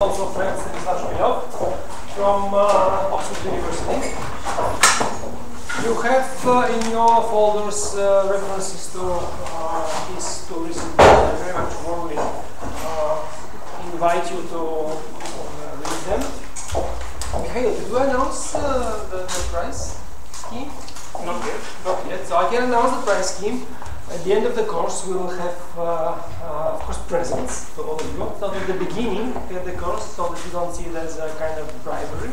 Also friend Stanislav Shmelev from Oxford University. You have in your folders references to his stories. I very much warmly invite you to read them. Mikhail, did you announce the prize scheme? Not yet. Not yet. So I can announce the prize scheme. At the end of the course, we will have, of course, presents for all of you. Not at the beginning of the course, so that you don't see it as a kind of bribery.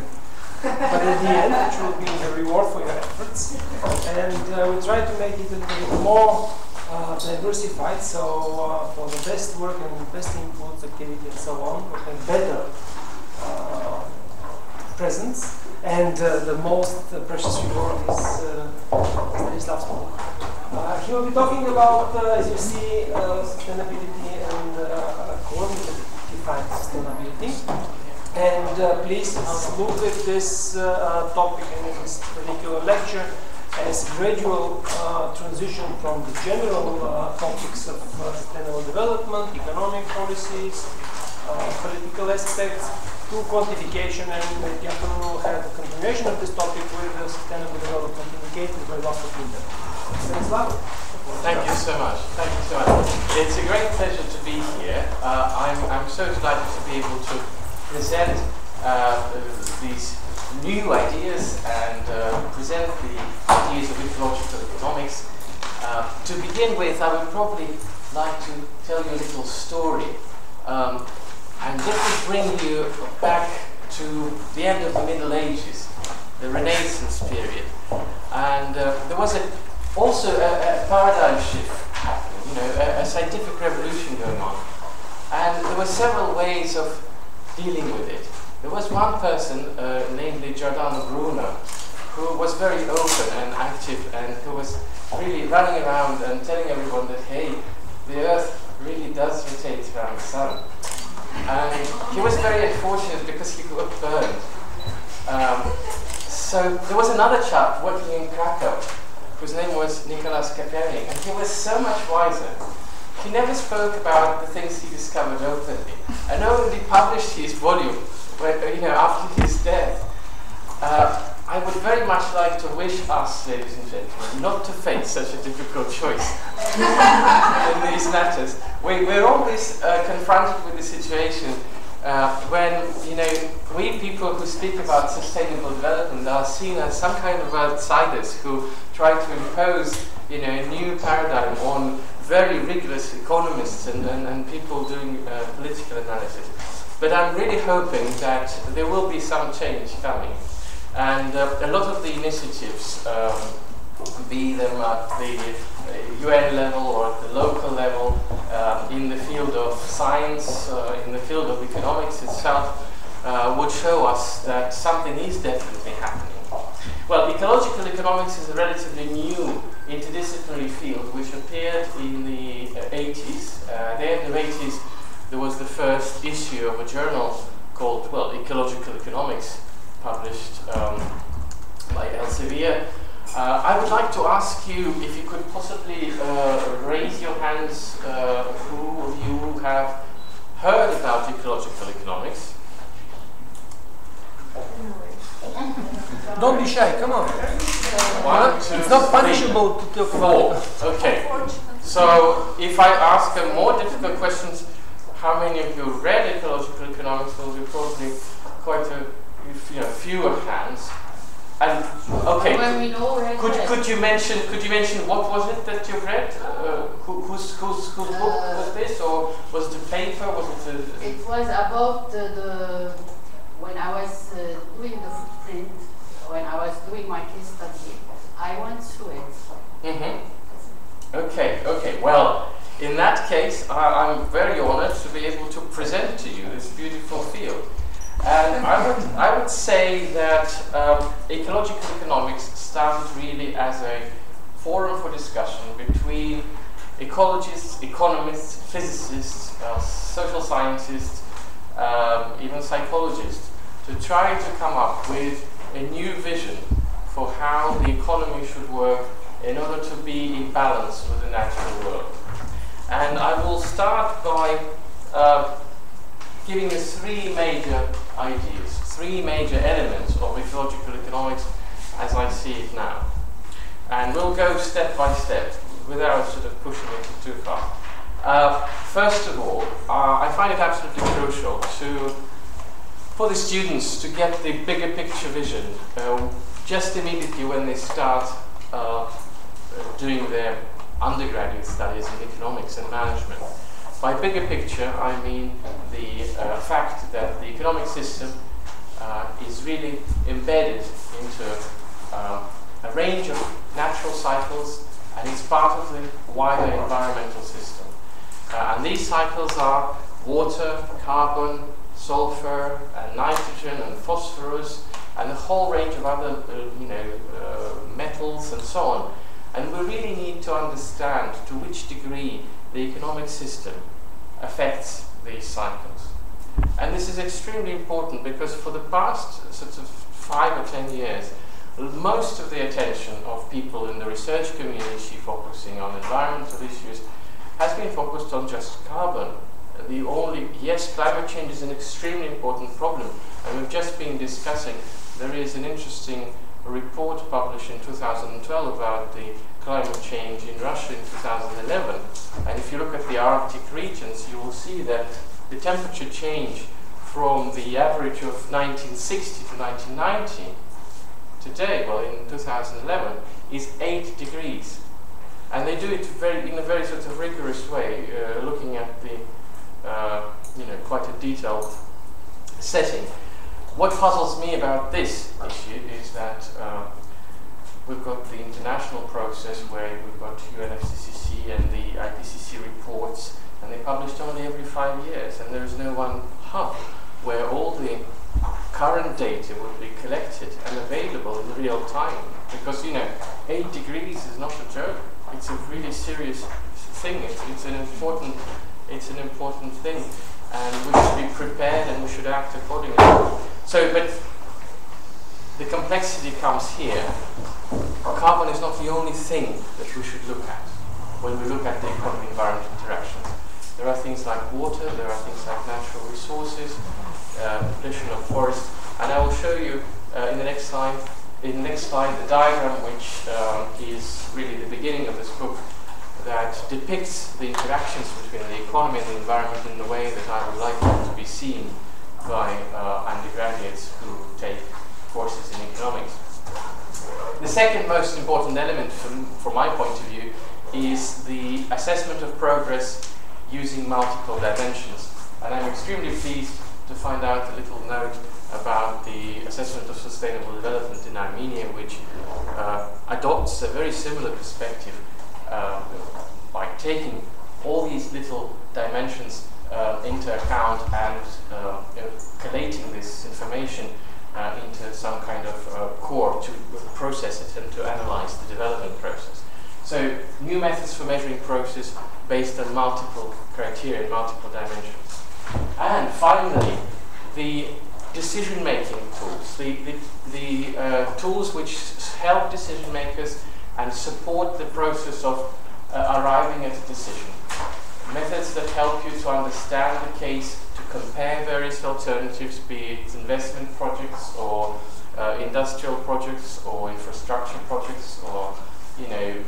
But at the end, which will be the reward for your efforts. And we try to make it a little bit more diversified, so for the best work and best inputs, activity, and so on, we have better presents. And the most precious reward is Stanislav's book. He will be talking about, as you see, sustainability and qualitative defined sustainability. And please look at this topic and this particular lecture as gradual transition from the general topics of sustainable development, economic policies, political aspects, to quantification, and the afternoon will have a continuation of this topic with sustainable development indicated by lots of Linda. Stanislav? Thank you so much. Thank you so much. It's a great pleasure to be here. I'm so delighted to be able to present these new ideas and present the ideas of ecological economics. To begin with, I would probably like to tell you a little story. And this will bring you back to the end of the Middle Ages, the Renaissance period. And there was also a paradigm shift happening, a scientific revolution going on. And there were several ways of dealing with it. There was one person, namely Giordano Bruno, who was very open and active and who was really running around and telling everyone that, hey, the Earth really does rotate around the Sun. And he was very unfortunate because he got burned. So there was another chap working in Krakow whose name was Nicholas Kopernik, and he was so much wiser. He never spoke about the things he discovered openly, and only published his volume after his death. I would very much like to wish us, ladies and gentlemen, not to face such a difficult choice in these matters. We're always confronted with the situation when we people who speak about sustainable development are seen as some kind of outsiders who try to impose a new paradigm on very rigorous economists and people doing political analysis. But I'm really hoping that there will be some change coming. And a lot of the initiatives, be them at the UN level or at the local level, in the field of science, in the field of economics itself, would show us that something is definitely happening. Well, ecological economics is a relatively new interdisciplinary field which appeared in the 80s. At the end of the 80s, there was the first issue of a journal called, Ecological Economics, published by Elsevier. I would like to ask you if you could possibly raise your hands who of you have heard about ecological economics. Don't be shy, come on. One, two, it's not three, punishable to talk about it. Okay, so if I ask more difficult questions, how many of you read ecological economics will be probably quite a fewer hands. And okay, could you mention what was it that you read? Whose book was this, or was it a paper? Was it? It was about when I was doing the footprint, when I was doing my case study. I went through it. Mm-hmm. Okay. Well, in that case, I'm very honored to be able to present to you this beautiful field. And I would say that ecological economics started really as a forum for discussion between ecologists, economists, physicists, social scientists, even psychologists, to try to come up with a new vision for how the economy should work in order to be in balance with the natural world. And I will start by giving us three major ideas, three major elements of ecological economics as I see it now. And we'll go step by step without sort of pushing it too far. First of all, I find it absolutely crucial for the students to get the bigger picture vision just immediately when they start doing their undergraduate studies in economics and management. By bigger picture, I mean the fact that the economic system is really embedded into a range of natural cycles, and it's part of the wider environmental system. And these cycles are water, carbon, sulfur, and nitrogen, and phosphorus, and a whole range of other metals and so on. And we really need to understand to which degree the economic system affects these cycles. And this is extremely important because for the past sort of 5 or 10 years, most of the attention of people in the research community focusing on environmental issues has been focused on just carbon. Yes, climate change is an extremely important problem, and we've just been discussing, there is an interesting report published in 2012 about the climate change in Russia in 2011. And if you look at the Arctic regions, you will see that the temperature change from the average of 1960 to 1990 today, well, in 2011, is 8 degrees. And they do it in a very sort of rigorous way, looking at the, quite a detailed setting. What puzzles me about this issue is that we've got the international process where we've got UNFCCC and the IPCC reports, and they're published only every 5 years, and there is no one hub where all the current data would be collected and available in real time. Because 8 degrees is not a joke. It's a really serious thing. It's an important thing, and we should be prepared and we should act accordingly. So, but the complexity comes here. Carbon is not the only thing that we should look at when we look at the economy-environment interactions. There are things like water, there are things like natural resources, depletion of forests, and I will show you in the next slide, the diagram which is really the beginning of this book that depicts the interactions between the economy and the environment in the way that I would like them to be seen by undergraduates who take courses in economics. The second most important element from my point of view is the assessment of progress using multiple dimensions. And I'm extremely pleased to find out a little note about the assessment of sustainable development in Armenia, which adopts a very similar perspective by taking all these little dimensions into account and collating this information into some kind of core to process it and to analyze the development process. So new methods for measuring progress based on multiple criteria, multiple dimensions. And finally, the decision-making tools, the tools which help decision makers and support the process of arriving at a decision. Methods that help you to understand the case, to compare various alternatives, be it investment projects or industrial projects or infrastructure projects or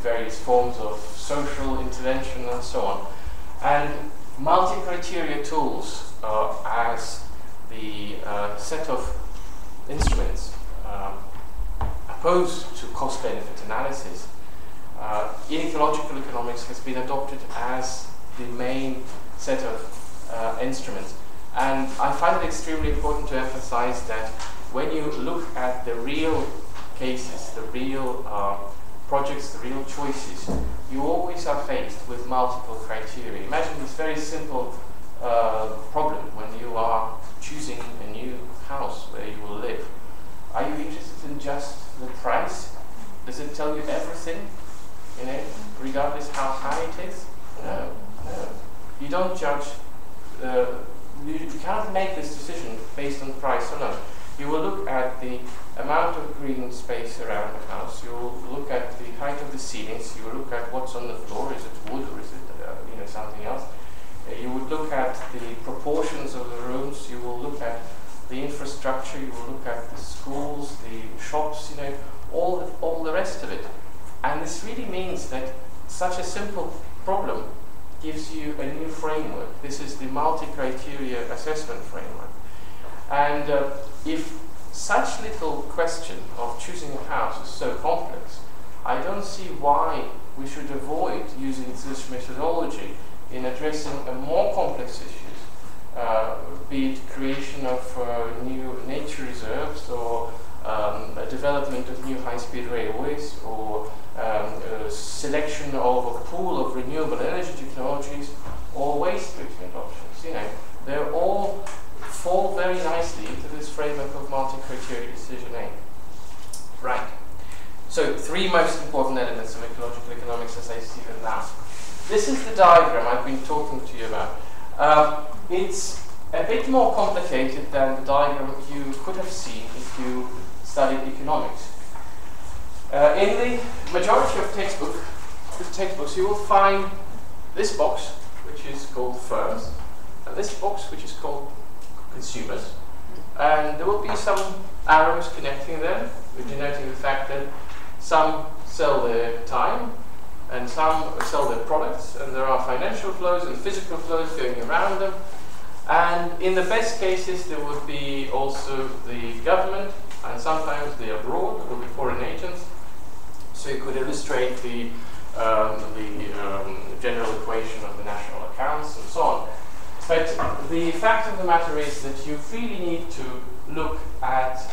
various forms of social intervention and so on. And multi-criteria tools as the set of instruments opposed to cost-benefit analysis in ecological economics has been adopted as the main set of instruments. And I find it extremely important to emphasize that when you look at the real cases, the real projects, the real choices, you always are faced with multiple criteria. Imagine this very simple problem when you are choosing a new house where you will live. Are you interested in just the price? Does it tell you everything, regardless how high it is? No. You don't judge, you cannot make this decision based on price alone. You will look at the amount of green space around the house, you will look at the height of the ceilings, you will look at what's on the floor, is it wood or is it something else? You would look at the proportions of the rooms, you will look at the infrastructure, you will look at the schools, the shops, you know, all the rest of it. And this really means that such a simple problem gives you a new framework. This is the multi-criteria assessment framework. And if such little question of choosing a house is so complex, I don't see why we should avoid using this methodology in addressing a more complex issues, be it creation of new nature reserves or development of new high-speed railways or selection of a pool of renewable energy technologies or waste treatment options. You know, they all fall very nicely into this framework of multi-criteria decision-making. Right. So, three most important elements of ecological economics as I see them now. This is the diagram I've been talking to you about. It's a bit more complicated than the diagram you could have seen if you studied economics. In the majority of textbooks, you will find this box, which is called firms, and this box, which is called consumers. And there will be some arrows connecting them, denoting the fact that some sell their time, and some sell their products, and there are financial flows and physical flows going around them. And in the best cases, there would be also the government, and sometimes the abroad, or the foreign agents. So you could illustrate the general equation of the national accounts and so on. But the fact of the matter is that you really need to look at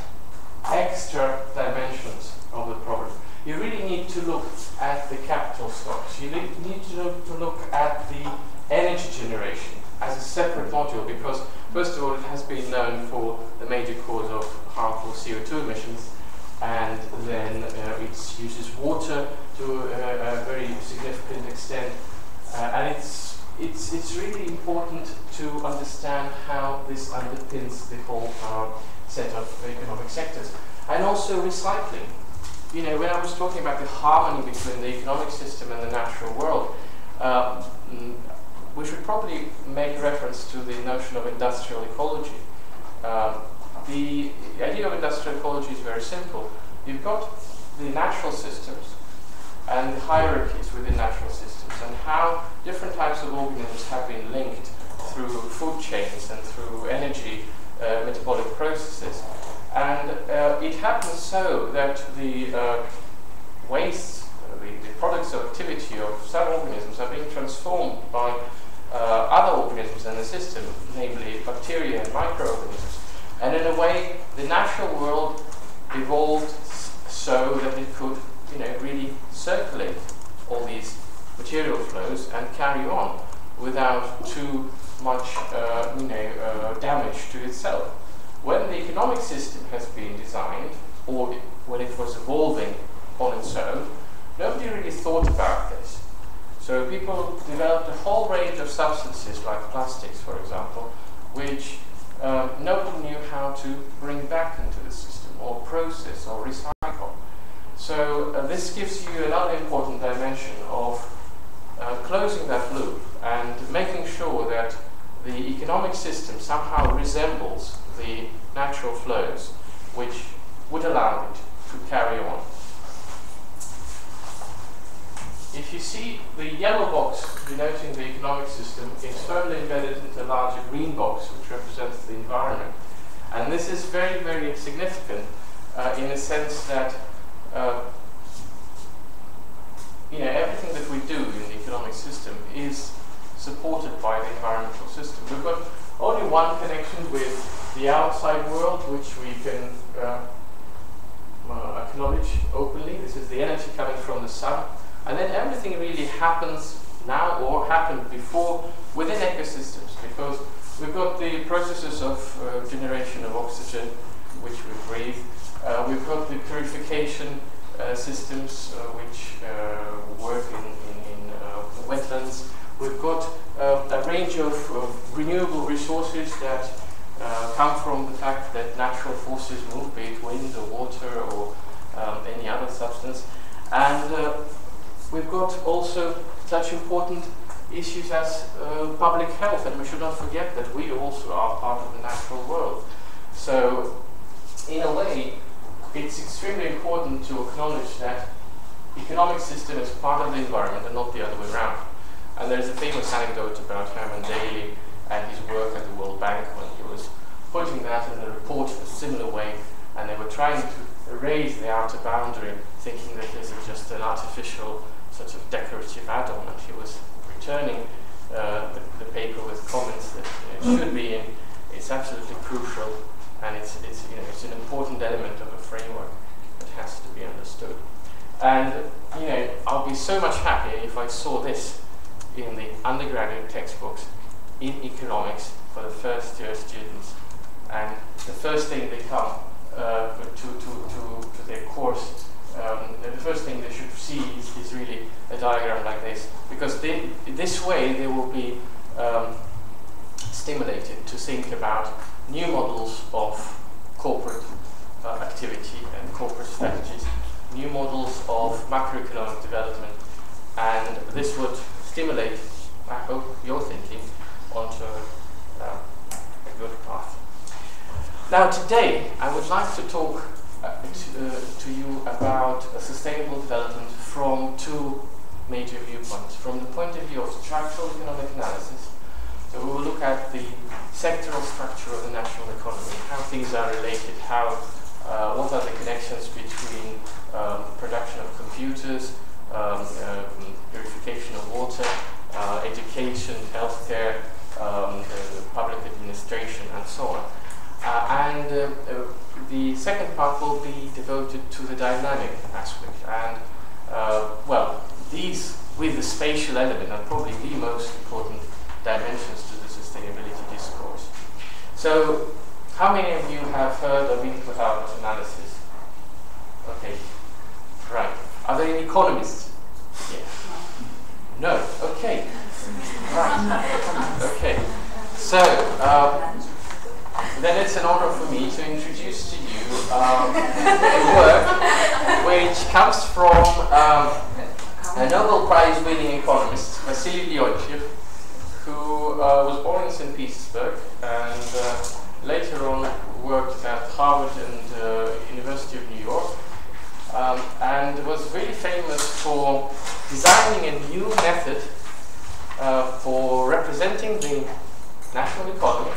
extra dimensions of the problem. You really need to look at the capital stocks. You need to look at the energy generation as a separate module, because first of all, it has been known for the major cause of harmful CO2 emissions, and then it uses water to a very significant extent, and it's really important to understand how this underpins the whole set of economic sectors. And also recycling. You know, when I was talking about the harmony between the economic system and the natural world, we should probably make reference to the notion of industrial ecology. The idea of industrial ecology is very simple. You've got the natural systems and the hierarchies within natural systems, and how different types of organisms have been linked through food chains and through energy metabolic processes. And it happens so that the wastes, the products of activity of some organisms are being transformed by other organisms in the system, namely bacteria and microorganisms. And in a way, the natural world evolved so that it could, you know, really circulate all these material flows and carry on without too much, damage to itself. When the economic system has been designed, or when it was evolving on its own, nobody really thought about this. So people developed a whole range of substances, like plastics, for example, which nobody knew how to bring back into the system, or process, or recycle. So this gives you another important dimension of closing that loop and making sure that the economic system somehow resembles the natural flows, which would allow it to carry on. If you see the yellow box denoting the economic system, it's firmly embedded into a larger green box, which represents the environment. And this is very, very significant in the sense that everything that we do in the economic system is supported by the environmental system. We've got only one connection with the outside world, which we can acknowledge openly. This is the energy coming from the sun. And then everything really happens now, or happened before, within ecosystems, because we've got the processes of generation of oxygen, which we breathe. We've got the purification systems, which work in wetlands. We've got a range of renewable resources that come from the fact that natural forces move, be it wind or water or any other substance. And we've got also such important issues as public health, and we should not forget that we also are part of the natural world. So, in a way, it's extremely important to acknowledge that economic system is part of the environment and not the other way around. And there's a famous anecdote about Herman Daly and his work at the World Bank when he was putting that in a report a similar way, and they were trying to erase the outer boundary, thinking that this is just an artificial sort of decorative add-on, and he was returning the paper with comments that it should be in. It's absolutely crucial, and it's an important element of a framework that has to be understood. And I'll be so much happier if I saw this in the undergraduate textbooks in economics for the first year students, and the first thing they come to their course, the first thing they should see is really a diagram like this, because this way they will be stimulated to think about new models of corporate activity and corporate strategies, new models of macroeconomic development, and this would stimulate, I hope, your thinking onto a good path. Now today I would like to talk to you about sustainable development from two major viewpoints. From the point of view of structural economic analysis, so we will look at the sectoral structure of the national economy, how things are related, what are the connections between production of computers, purification of water, education, healthcare, public administration, and so on. The second part will be devoted to the dynamic aspect, and these with the spatial element are probably the most important dimensions to the sustainability discourse. So, how many of you have heard of input-output analysis? Okay, right. Are there any economists? Yeah. No. Okay. Right. Okay. So, then it's an honor for me to introduce to you a work which comes from a Nobel Prize winning economist, Vasily Leontiev, who was born in St. Petersburg and later on worked at Harvard and University of New York, and was really famous for designing a new method for representing the national economy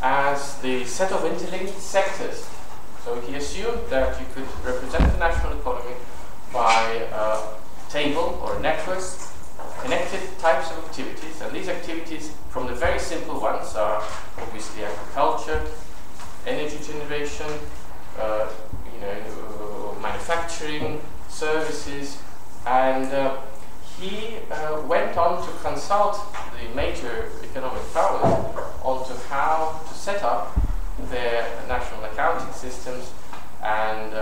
as the set of interlinked sectors. So he assumed that you could represent the national economy by a table or a network of connected types of activities, and these activities, from the very simple ones, are obviously agriculture, energy generation, manufacturing, services, and he went on to consult the major economic powers onto how to set up their national accounting systems and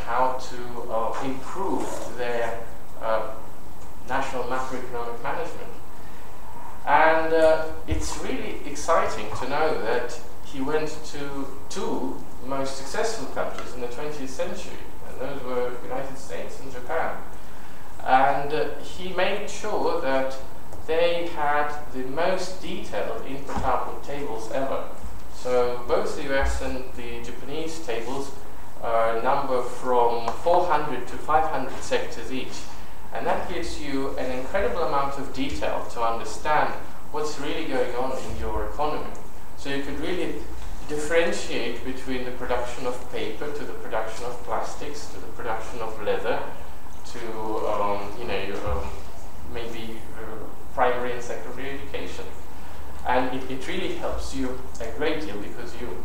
how to improve their national macroeconomic management. And it's really exciting to know that he went to two most successful countries in the 20th century, and those were the United States and Japan. And he made sure that they had the most detailed input-output tables ever. So both the US and the Japanese tables number from 400 to 500 sectors each. And that gives you an incredible amount of detail to understand what's really going on in your economy. So you could really differentiate between the production of paper to the production of plastics to the production of leather to maybe primary and secondary education. And it really helps you a great deal because you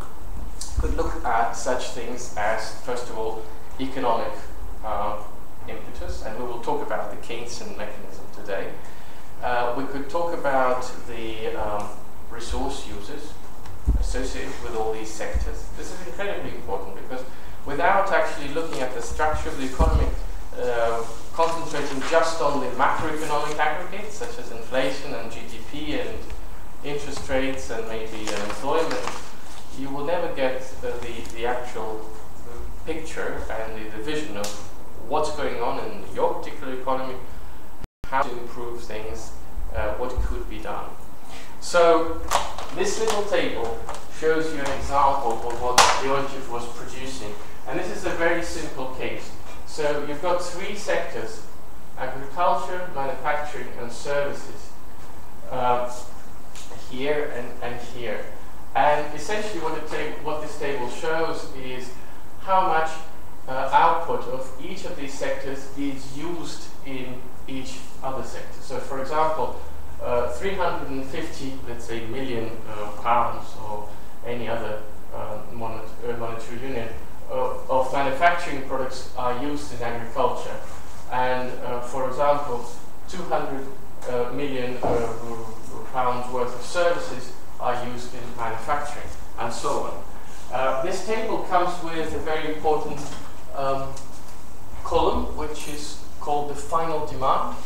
could look at such things as, first of all, economic impetus, and we will talk about the Keynesian mechanism today. We could talk about the resource users associated with all these sectors. This is incredibly important because without actually looking at the structure of the economy, concentrating just on the macroeconomic aggregates such as inflation and GDP and interest rates and maybe employment, you will never get the actual picture and the vision of what's going on in your particular economy, how to improve things, what could be done. So this little table shows you an example of what Linkage was producing. And this is a very simple case. So you've got three sectors: agriculture, manufacturing, and services, here and here. And essentially what this table shows is how much output of each of these sectors is used in each other sector. So for example, 350, let's say, million pounds or any other monetary unit of manufacturing products are used in agriculture. And for example, 200 million pounds worth of services are used in manufacturing, and so on. This table comes with a very important column, which is called the final demand.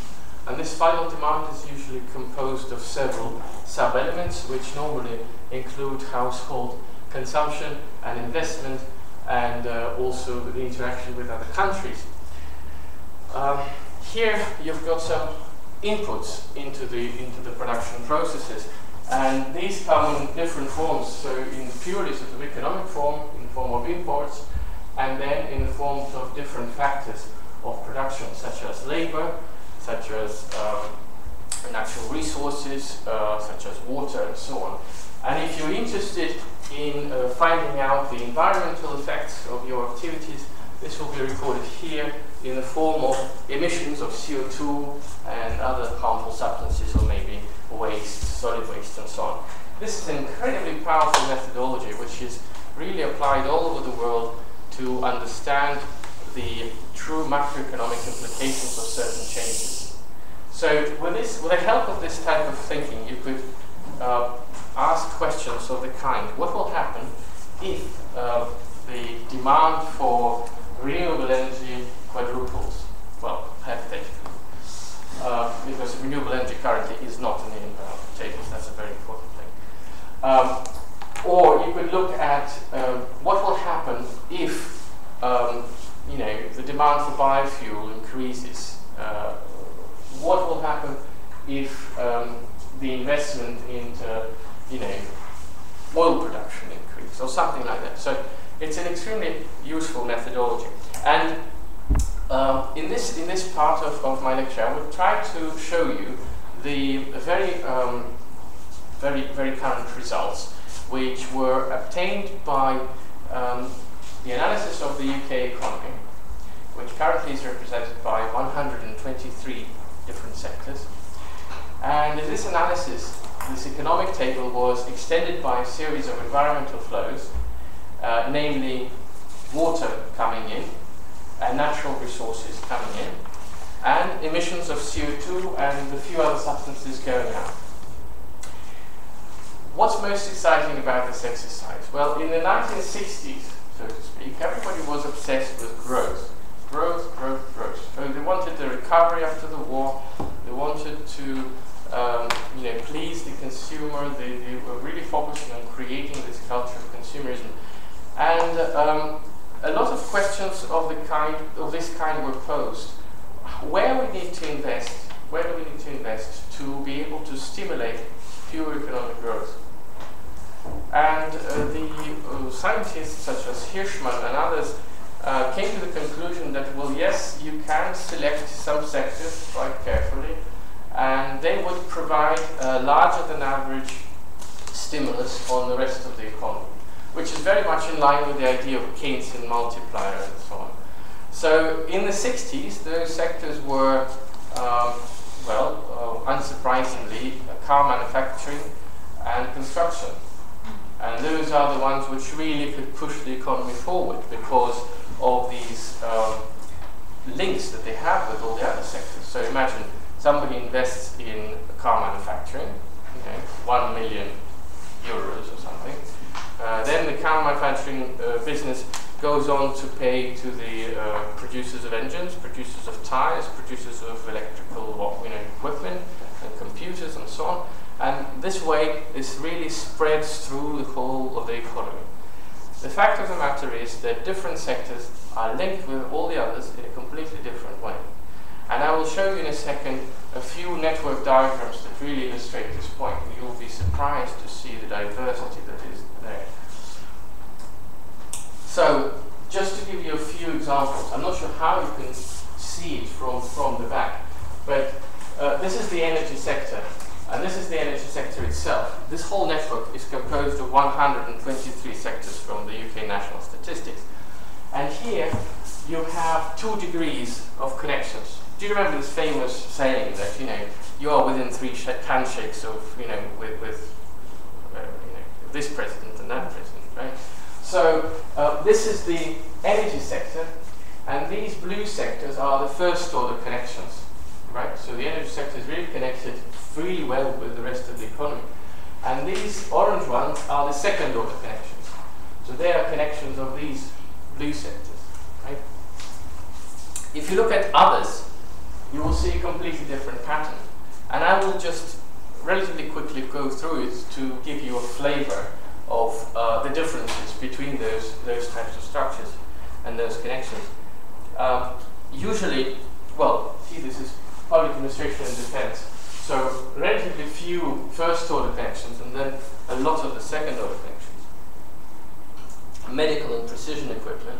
And this final demand is usually composed of several sub-elements, which normally include household consumption and investment, and also the interaction with other countries. Here you've got some inputs into the production processes, and these come in different forms. So in purely sort of economic form, in the form of imports, and then in the forms of different factors of production, such as labor, such as natural resources, such as water, and so on. And if you're interested in finding out the environmental effects of your activities, this will be recorded here in the form of emissions of CO2 and other harmful substances, or maybe waste, solid waste, and so on. This is an incredibly powerful methodology which is really applied all over the world to understand the true macroeconomic implications of certain changes. So with the help of this type of thinking, you could ask questions of the kind: what will happen if the demand for renewable energy quadruples? Well, hypothetically, because renewable energy currently is not in the tables. That's a very important thing. Or you could look at what will happen if the demand for biofuel increases. What will happen if the investment into oil production increases, or something like that? So it's an extremely useful methodology. And in this part of my lecture, I will try to show you the very current results, which were obtained by the analysis of the UK economy, which currently is represented by 123 different sectors. And in this analysis, this economic table was extended by a series of environmental flows, namely water coming in, and natural resources coming in, and emissions of CO2 and a few other substances going out. What's most exciting about this exercise? Well, in the 1960s, so to speak, everybody was obsessed with growth. Growth, growth, growth. So they wanted the recovery after the war. They wanted to please the consumer. They were really focusing on creating this culture of consumerism. And a lot of questions of this kind were posed. Where we need to invest? Where do we need to invest to be able to stimulate pure economic growth? And the scientists such as Hirschman and others came to the conclusion that, well, yes, you can select some sectors quite carefully, and they would provide a larger than average stimulus on the rest of the economy, which is very much in line with the idea of Keynesian multiplier and so on. So in the 60s, those sectors were, unsurprisingly, car manufacturing and construction. And those are the ones which really could push the economy forward because of these links that they have with all the other sectors. So imagine somebody invests in car manufacturing, 1 million euros or something. Then the car manufacturing business goes on to pay to the producers of engines, producers of tires, producers of electrical equipment and computers and so on. And this way, this really spreads through the whole of the economy. The fact of the matter is that different sectors are linked with all the others in a completely different way. And I will show you in a second a few network diagrams that really illustrate this point. And you'll be surprised to see the diversity that is there. So, just to give you a few examples, I'm not sure how you can see it from the back, but this is the energy sector, and this is the energy sector itself. This whole network is composed of 123 sectors from the UK National Statistics. And here you have 2 degrees of connections. Do you remember this famous saying that, you know, you are within 3 handshakes of, you know, with this president and that president, right? So this is the energy sector, and these blue sectors are the first order connections, right? So the energy sector is really connected really well with the rest of the economy. And these orange ones are the second order connections. So they are connections of these blue sectors, right? If you look at others, you will see a completely different pattern. And I will just relatively quickly go through it to give you a flavor of the differences between those types of structures and those connections. Usually, well, see, this is public administration and defense. So relatively few first order connections and then a lot of the second order connections. Medical and precision equipment,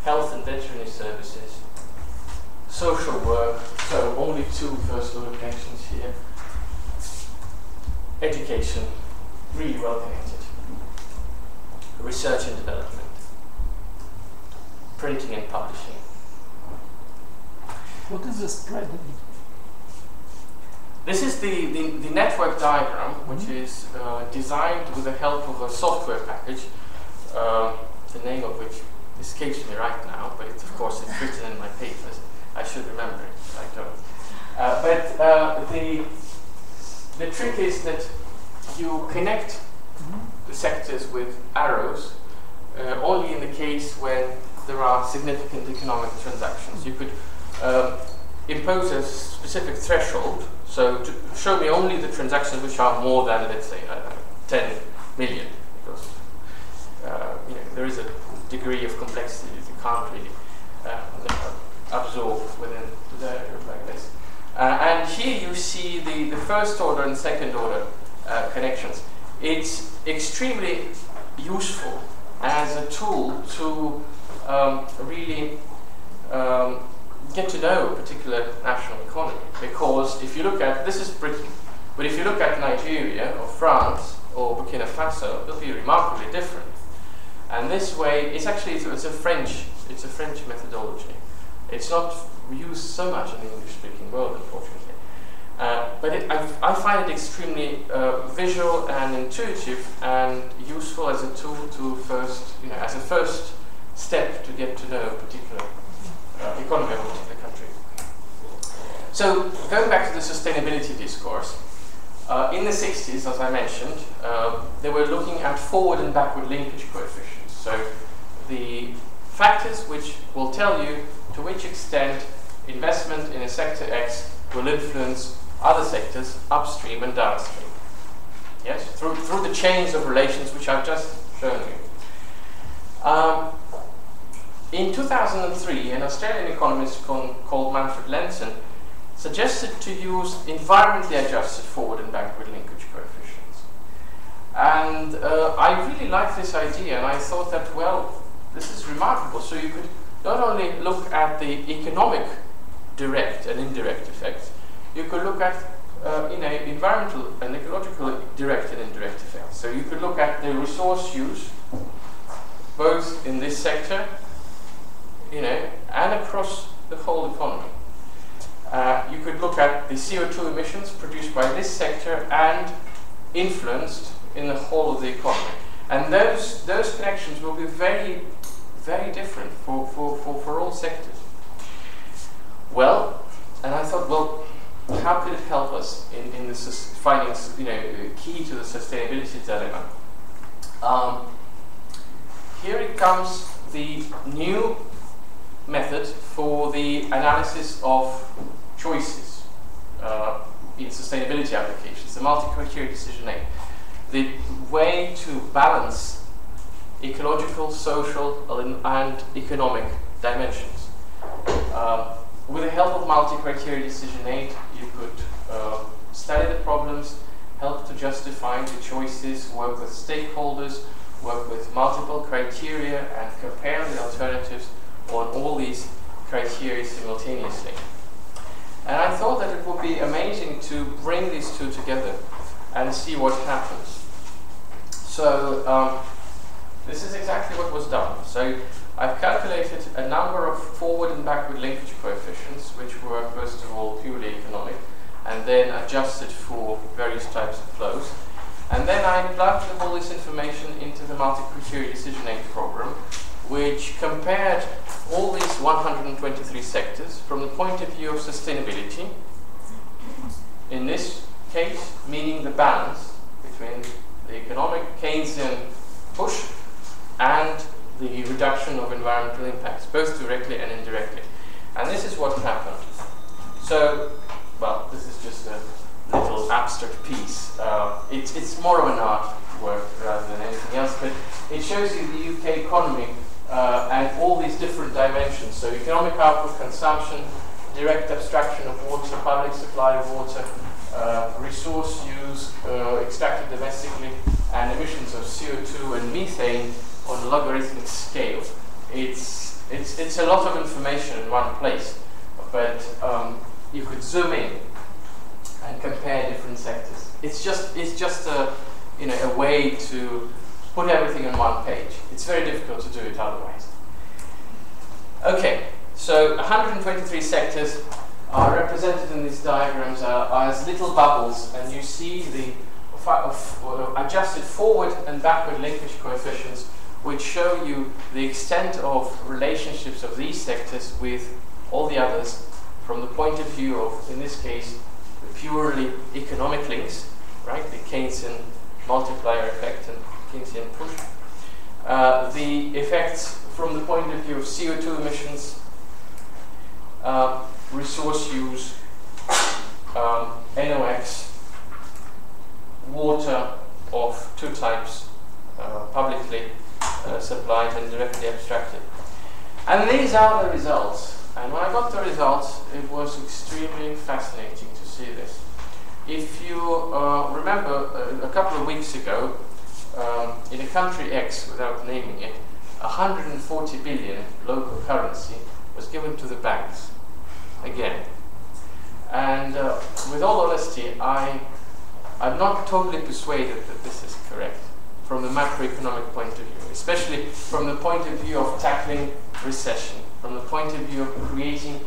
health and veterinary services, social work, so only 2 first order connections here. Education, really well connected. Research and development, printing and publishing. What is the spread? This is the network diagram, which is designed with the help of a software package, the name of which escapes me right now, but it's, of course it's written in my papers. I should remember it, I don't. But the trick is that you connect the sectors with arrows only in the case when there are significant economic transactions. You could impose a specific threshold, so to show me only the transactions which are more than, let's say, 10 million, because you know, there is a degree of complexity that you can't really absorb within the diagram like this. And here you see the first order and second order connections. It's extremely useful as a tool to really get to know a particular national economy, because if you look at, this is Britain, but if you look at Nigeria or France or Burkina Faso, they'll be remarkably different. And this way, it's actually it's a French methodology. It's not used so much in the English-speaking world, unfortunately. But I find it extremely visual and intuitive and useful as a tool to as a first step to get to know a particular economy of a particular country. So, going back to the sustainability discourse, in the 60s, as I mentioned, they were looking at forward and backward linkage coefficients. So, the factors which will tell you to which extent investment in a sector X will influence other sectors upstream and downstream. Yes, through the chains of relations which I've just shown you. In 2003, an Australian economist called Manfred Lenson suggested to use environmentally adjusted forward and backward linkage coefficients. And I really liked this idea, and I thought that, well, this is remarkable. So you could not only look at the economic direct and indirect effects, you could look at environmental and ecological direct and indirect effects. So you could look at the resource use, both in this sector, and across the whole economy. You could look at the CO2 emissions produced by this sector and influenced in the whole of the economy. And those connections will be very, very different for all sectors. Well, and I thought, well, how could it help us in this finding, key to the sustainability dilemma? Here it comes, the new method for the analysis of choices in sustainability applications, the multi-criteria decision aid. The way to balance ecological, social, and economic dimensions. With the help of multi-criteria decision aid, you could study the problems, help to justify the choices, work with stakeholders, work with multiple criteria, and compare the alternatives on all these criteria simultaneously. And I thought that it would be amazing to bring these two together and see what happens. So this is exactly what was done. So I've calculated a number of forward and backward linkage coefficients, which were first of all purely economic, and then adjusted for various types of flows. And then I plugged all this information into the multi-criteria decision aid program, which compared all these 123 sectors from the point of view of sustainability, in this case, meaning the balance between the economic Keynesian push and the reduction of environmental impacts, both directly and indirectly. And this is what happened. So, well, this is just a little abstract piece. It's more of an artwork rather than anything else, but it shows you the UK economy and all these different dimensions. So economic output, consumption, direct abstraction of water, public supply of water, resource use extracted domestically, and emissions of CO2 and methane on a logarithmic scale. It's a lot of information in one place, but you could zoom in and compare different sectors. It's just a way to put everything on one page. It's very difficult to do it otherwise. Okay, so 123 sectors are represented in these diagrams as little bubbles, and you see the adjusted forward and backward linkage coefficients, which show you the extent of relationships of these sectors with all the others from the point of view of, in this case, the purely economic links, right? The Keynesian multiplier effect and Keynesian push. The effects from the point of view of CO2 emissions, resource use, NOx, water of two types, publicly supplied and directly abstracted. And these are the results. And when I got the results, it was extremely fascinating to see this. If you remember, a couple of weeks ago, in a country X, without naming it, 140 billion local currency was given to the banks, again. And with all honesty, I'm not totally persuaded that this is correct from the macroeconomic point of view, especially from the point of view of tackling recession, from the point of view of creating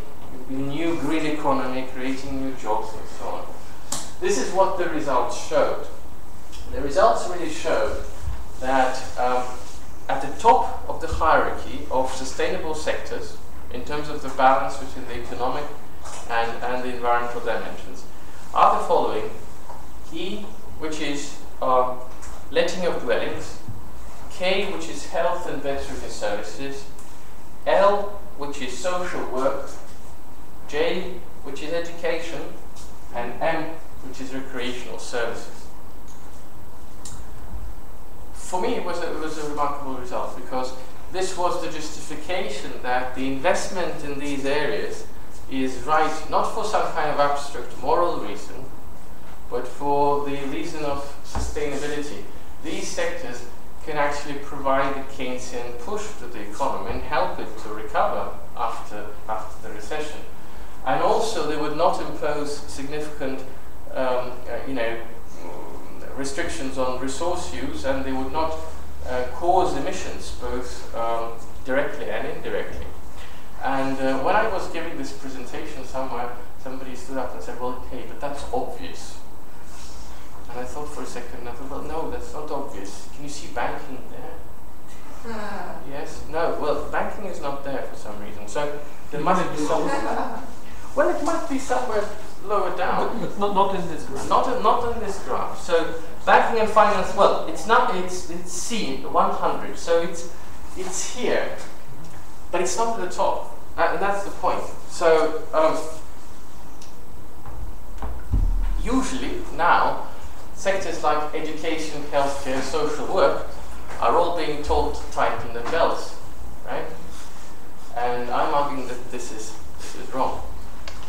a new green economy, creating new jobs, and so on. This is what the results showed. The results really showed that at the top of the hierarchy of sustainable sectors, in terms of the balance between the economic and the environmental dimensions, are the following: E, which is letting of dwellings, K, which is health and veterinary services, L, which is social work, J, which is education, and M, which is recreational services. For me, it was a remarkable result, because this was the justification that the investment in these areas is right, not for some kind of abstract moral reason, but for the reason of sustainability. These sectors can actually provide a Keynesian push to the economy and help it to recover after the recession. And also, they would not impose significant restrictions on resource use, and they would not cause emissions, both directly and indirectly. And when I was giving this presentation somewhere, somebody stood up and said, well, hey, but that's obvious. And I thought for a second, and I thought, well, no, that's not obvious. Can you see banking there? Yes? No, well, banking is not there for some reason. So there must be somewhere. Well, it might be somewhere lower down. But not in this graph. Not in this graph. So banking and finance, well, it's C, 100. So it's here, but it's not at the top. And that's the point. So usually now, sectors like education, healthcare, social work are all being told to tighten their belts, right? And I'm arguing that this is is wrong.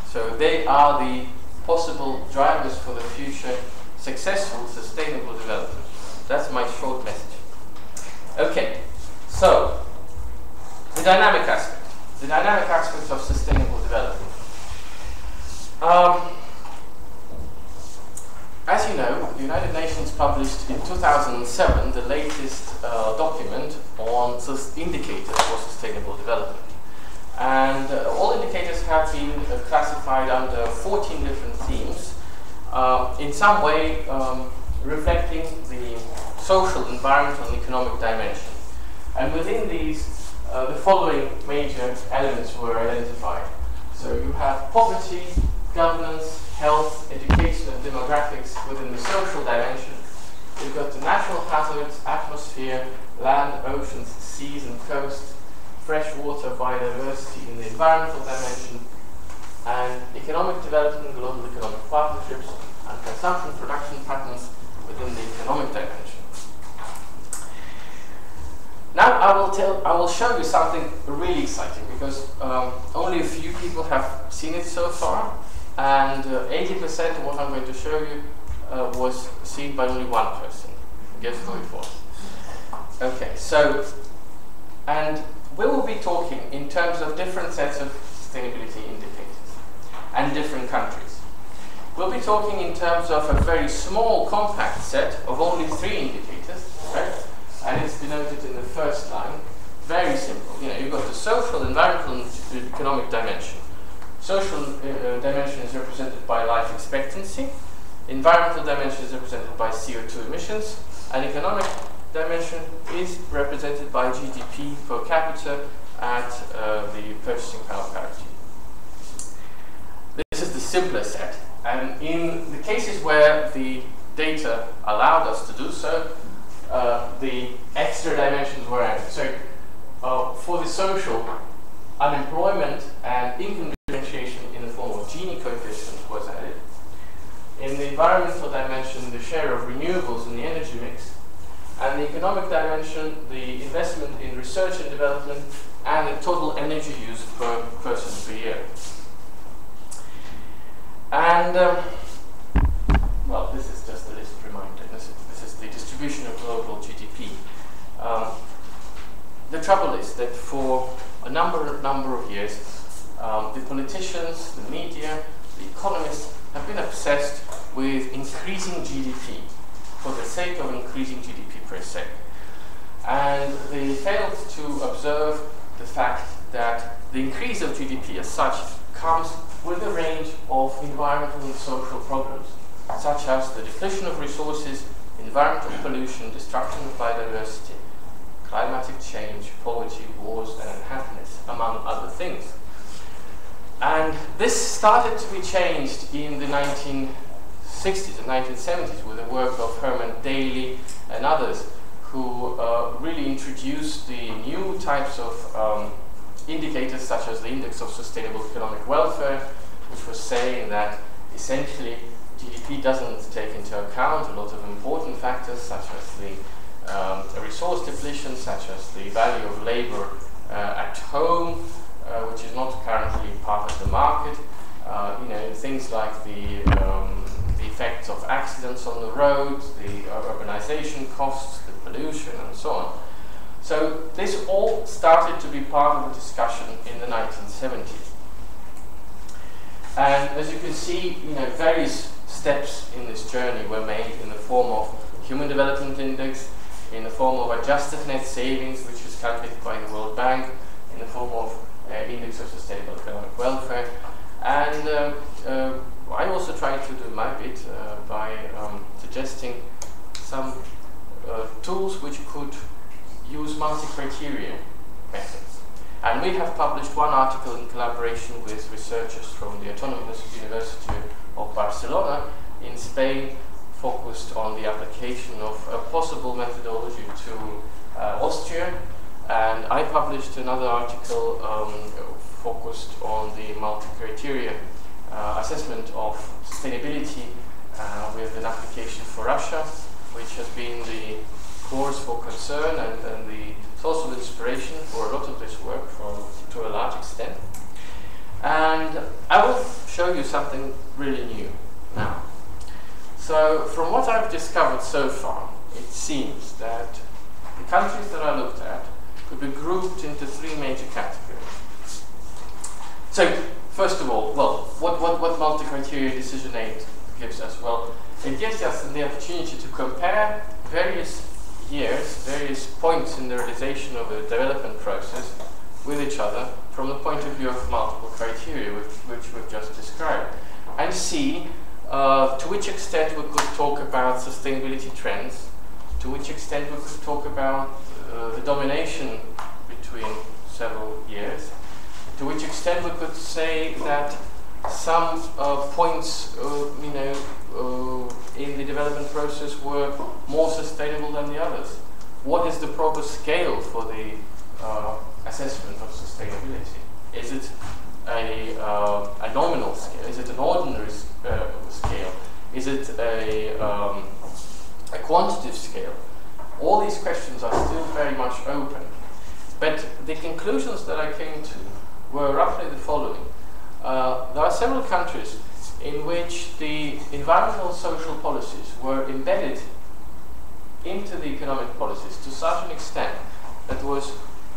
So they are the possible drivers for the future successful, sustainable development. That's my short message. Okay, so the dynamic aspect. The dynamic aspects of sustainable development. As you know, the United Nations published in 2007 the latest document on indicators for sustainable development. And all indicators have been classified under 14 different themes, in some way reflecting the social, environmental, and economic dimension. And within these, the following major elements were identified. So you have poverty, governance, health, education, and demographics within the social dimension. You've got the natural hazards, atmosphere, land, oceans, seas, and coast, fresh water, biodiversity in the environmental dimension, and economic development, global economic partnerships, and consumption production patterns within the economic dimension. Now I will show you something really exciting, because only a few people have seen it so far, and 80% of what I'm going to show you was seen by only one person. Guess who it was? Okay, so, and we will be talking in terms of different sets of sustainability indicators and different countries. We'll be talking in terms of a very small, compact set of only 3 indicators, right? And it's denoted in the first line. Very simple. You know, you've got the social, environmental, and economic dimension. Social dimension is represented by life expectancy. Environmental dimension is represented by CO2 emissions. And economic dimension is represented by GDP per capita at the purchasing power parity. This is the simpler set. And in the cases where the data allowed us to do so, the extra dimensions were added. So for the social, unemployment and income differentiation in the form of Gini coefficient was added. In the environmental dimension, the share of renewables in the energy mix. And the economic dimension, the investment in research and development, and the total energy use per person per year. And, well, this is just a little reminder. This is the distribution of global GDP. The trouble is that for a number of years, the politicians, the media, the economists have been obsessed with increasing GDP for the sake of increasing GDP per se. And they failed to observe the fact that the increase of GDP as such comes with a range of environmental and social problems, such as the depletion of resources, environmental pollution, destruction of biodiversity, climatic change, poverty, wars, and unhappiness, among other things. And this started to be changed in the 1960s and 1970s with the work of Herman Daly and others, who really introduced the new types of indicators, such as the Index of Sustainable Economic Welfare, which was saying that essentially GDP doesn't take into account a lot of important factors, such as the resource depletion, such as the value of labor at home, which is not currently part of the market. You know, things like the effects of accidents on the road, the urbanization costs, the pollution, and so on. So this all started to be part of the discussion in the 1970s. And as you can see, you know, various steps in this journey were made in the form of Human Development Index, in the form of adjusted net savings, which is calculated by the World Bank, in the form of Index of Sustainable Economic Welfare. And I also tried to do my bit by suggesting some tools which could use multi-criteria methods. And we have published one article in collaboration with researchers from the Autonomous University of Barcelona in Spain, focused on the application of a possible methodology to Austria. And I published another article focused on the multi-criteria assessment of sustainability with an application for Russia, which has been the cause for concern and the source of inspiration for a lot of this work to a large extent. And show you something really new now. So from what I've discovered so far, it seems that the countries that I looked at could be grouped into three major categories. So first of all, well, what multi-criteria decision aid gives us? Well, it gives us the opportunity to compare various years, various points in the realization of a development process with each other from the point of view of multiple criteria, which we've just described, and see to which extent we could talk about sustainability trends, to which extent we could talk about the domination between several years, to which extent we could say that some points in the development process were more sustainable than the others. What is the proper scale for the assessment of sustainability? Is it a nominal scale? Is it an ordinary scale? Is it a quantitative scale? All these questions are still very much open. But the conclusions that I came to were roughly the following. There are several countries in which the environmental social policies were embedded into the economic policies to such an extent that there was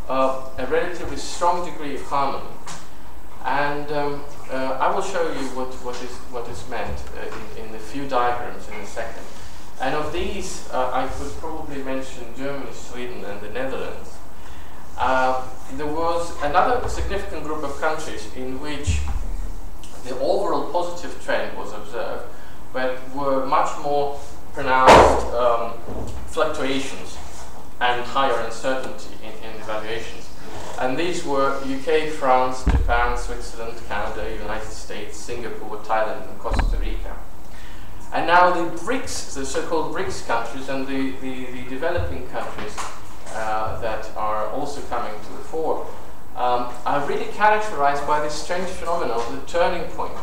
a relatively strong degree of harmony. And I will show you what is meant in a few diagrams in a second. And of these, I could probably mention Germany, Sweden, and the Netherlands. There was another significant group of countries in which the overall positive trend was observed, but were much more pronounced fluctuations and higher uncertainty in evaluations. And these were UK, France, Japan, Switzerland, Canada, United States, Singapore, Thailand, and Costa Rica. And now the BRICS, the so-called BRICS countries, and the developing countries that are also coming to the fore, are really characterized by this strange phenomenon of the turning point,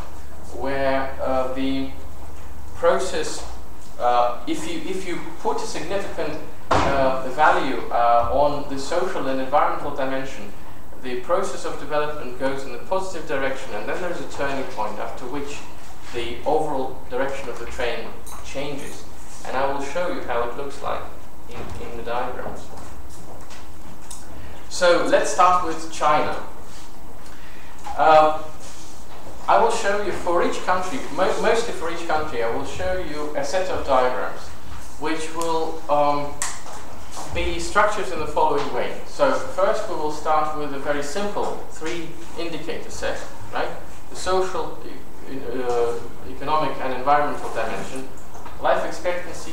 where the process, if you put a significant value on the social and environmental dimension, the process of development goes in the positive direction, and then there's a turning point after which the overall direction of the train changes. And I will show you how it looks like in the diagrams. So let's start with China. I will show you for each country, mostly for each country, I will show you a set of diagrams which will be structured in the following way. So first we will start with a very simple three indicator set, right? The social, economic and environmental dimension, life expectancy,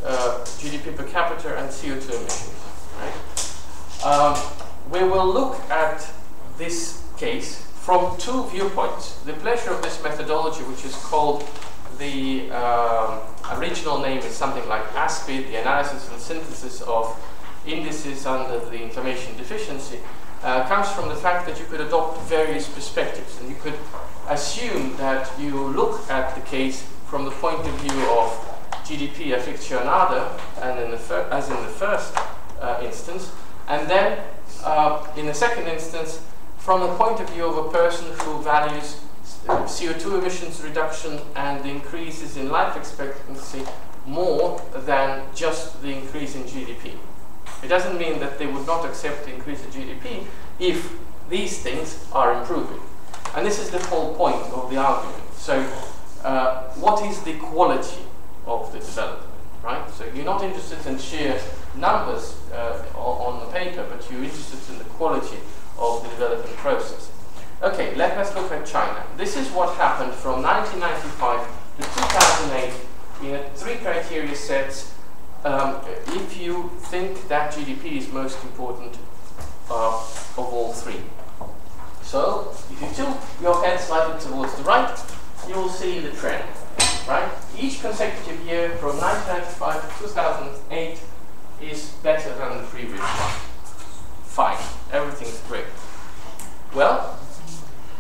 GDP per capita, and CO2 emissions, right? We will look at this case from two viewpoints. The pleasure of this methodology, which is called the original name is something like ASPID, the analysis and synthesis of indices under the information deficiency, comes from the fact that you could adopt various perspectives, and you could assume that you look at the case from the point of view of GDP aficionado, and as in the first instance, and then in the second instance, from the point of view of a person who values CO2 emissions reduction and the increases in life expectancy more than just the increase in GDP. It doesn't mean that they would not accept the increase in GDP if these things are improving. And this is the whole point of the argument. So what is the quality of the development, right? So you're not interested in sheer numbers on the paper, but you're interested in the quality of the development process. Okay, let us look at China. This is what happened from 1995 to 2008 in three criteria sets. If you think that GDP is most important of all three. So, if you tilt your head slightly towards the right, you will see the trend, right? Each consecutive year from 1995 to 2008 is better than the previous one. Fine, everything's great. Well,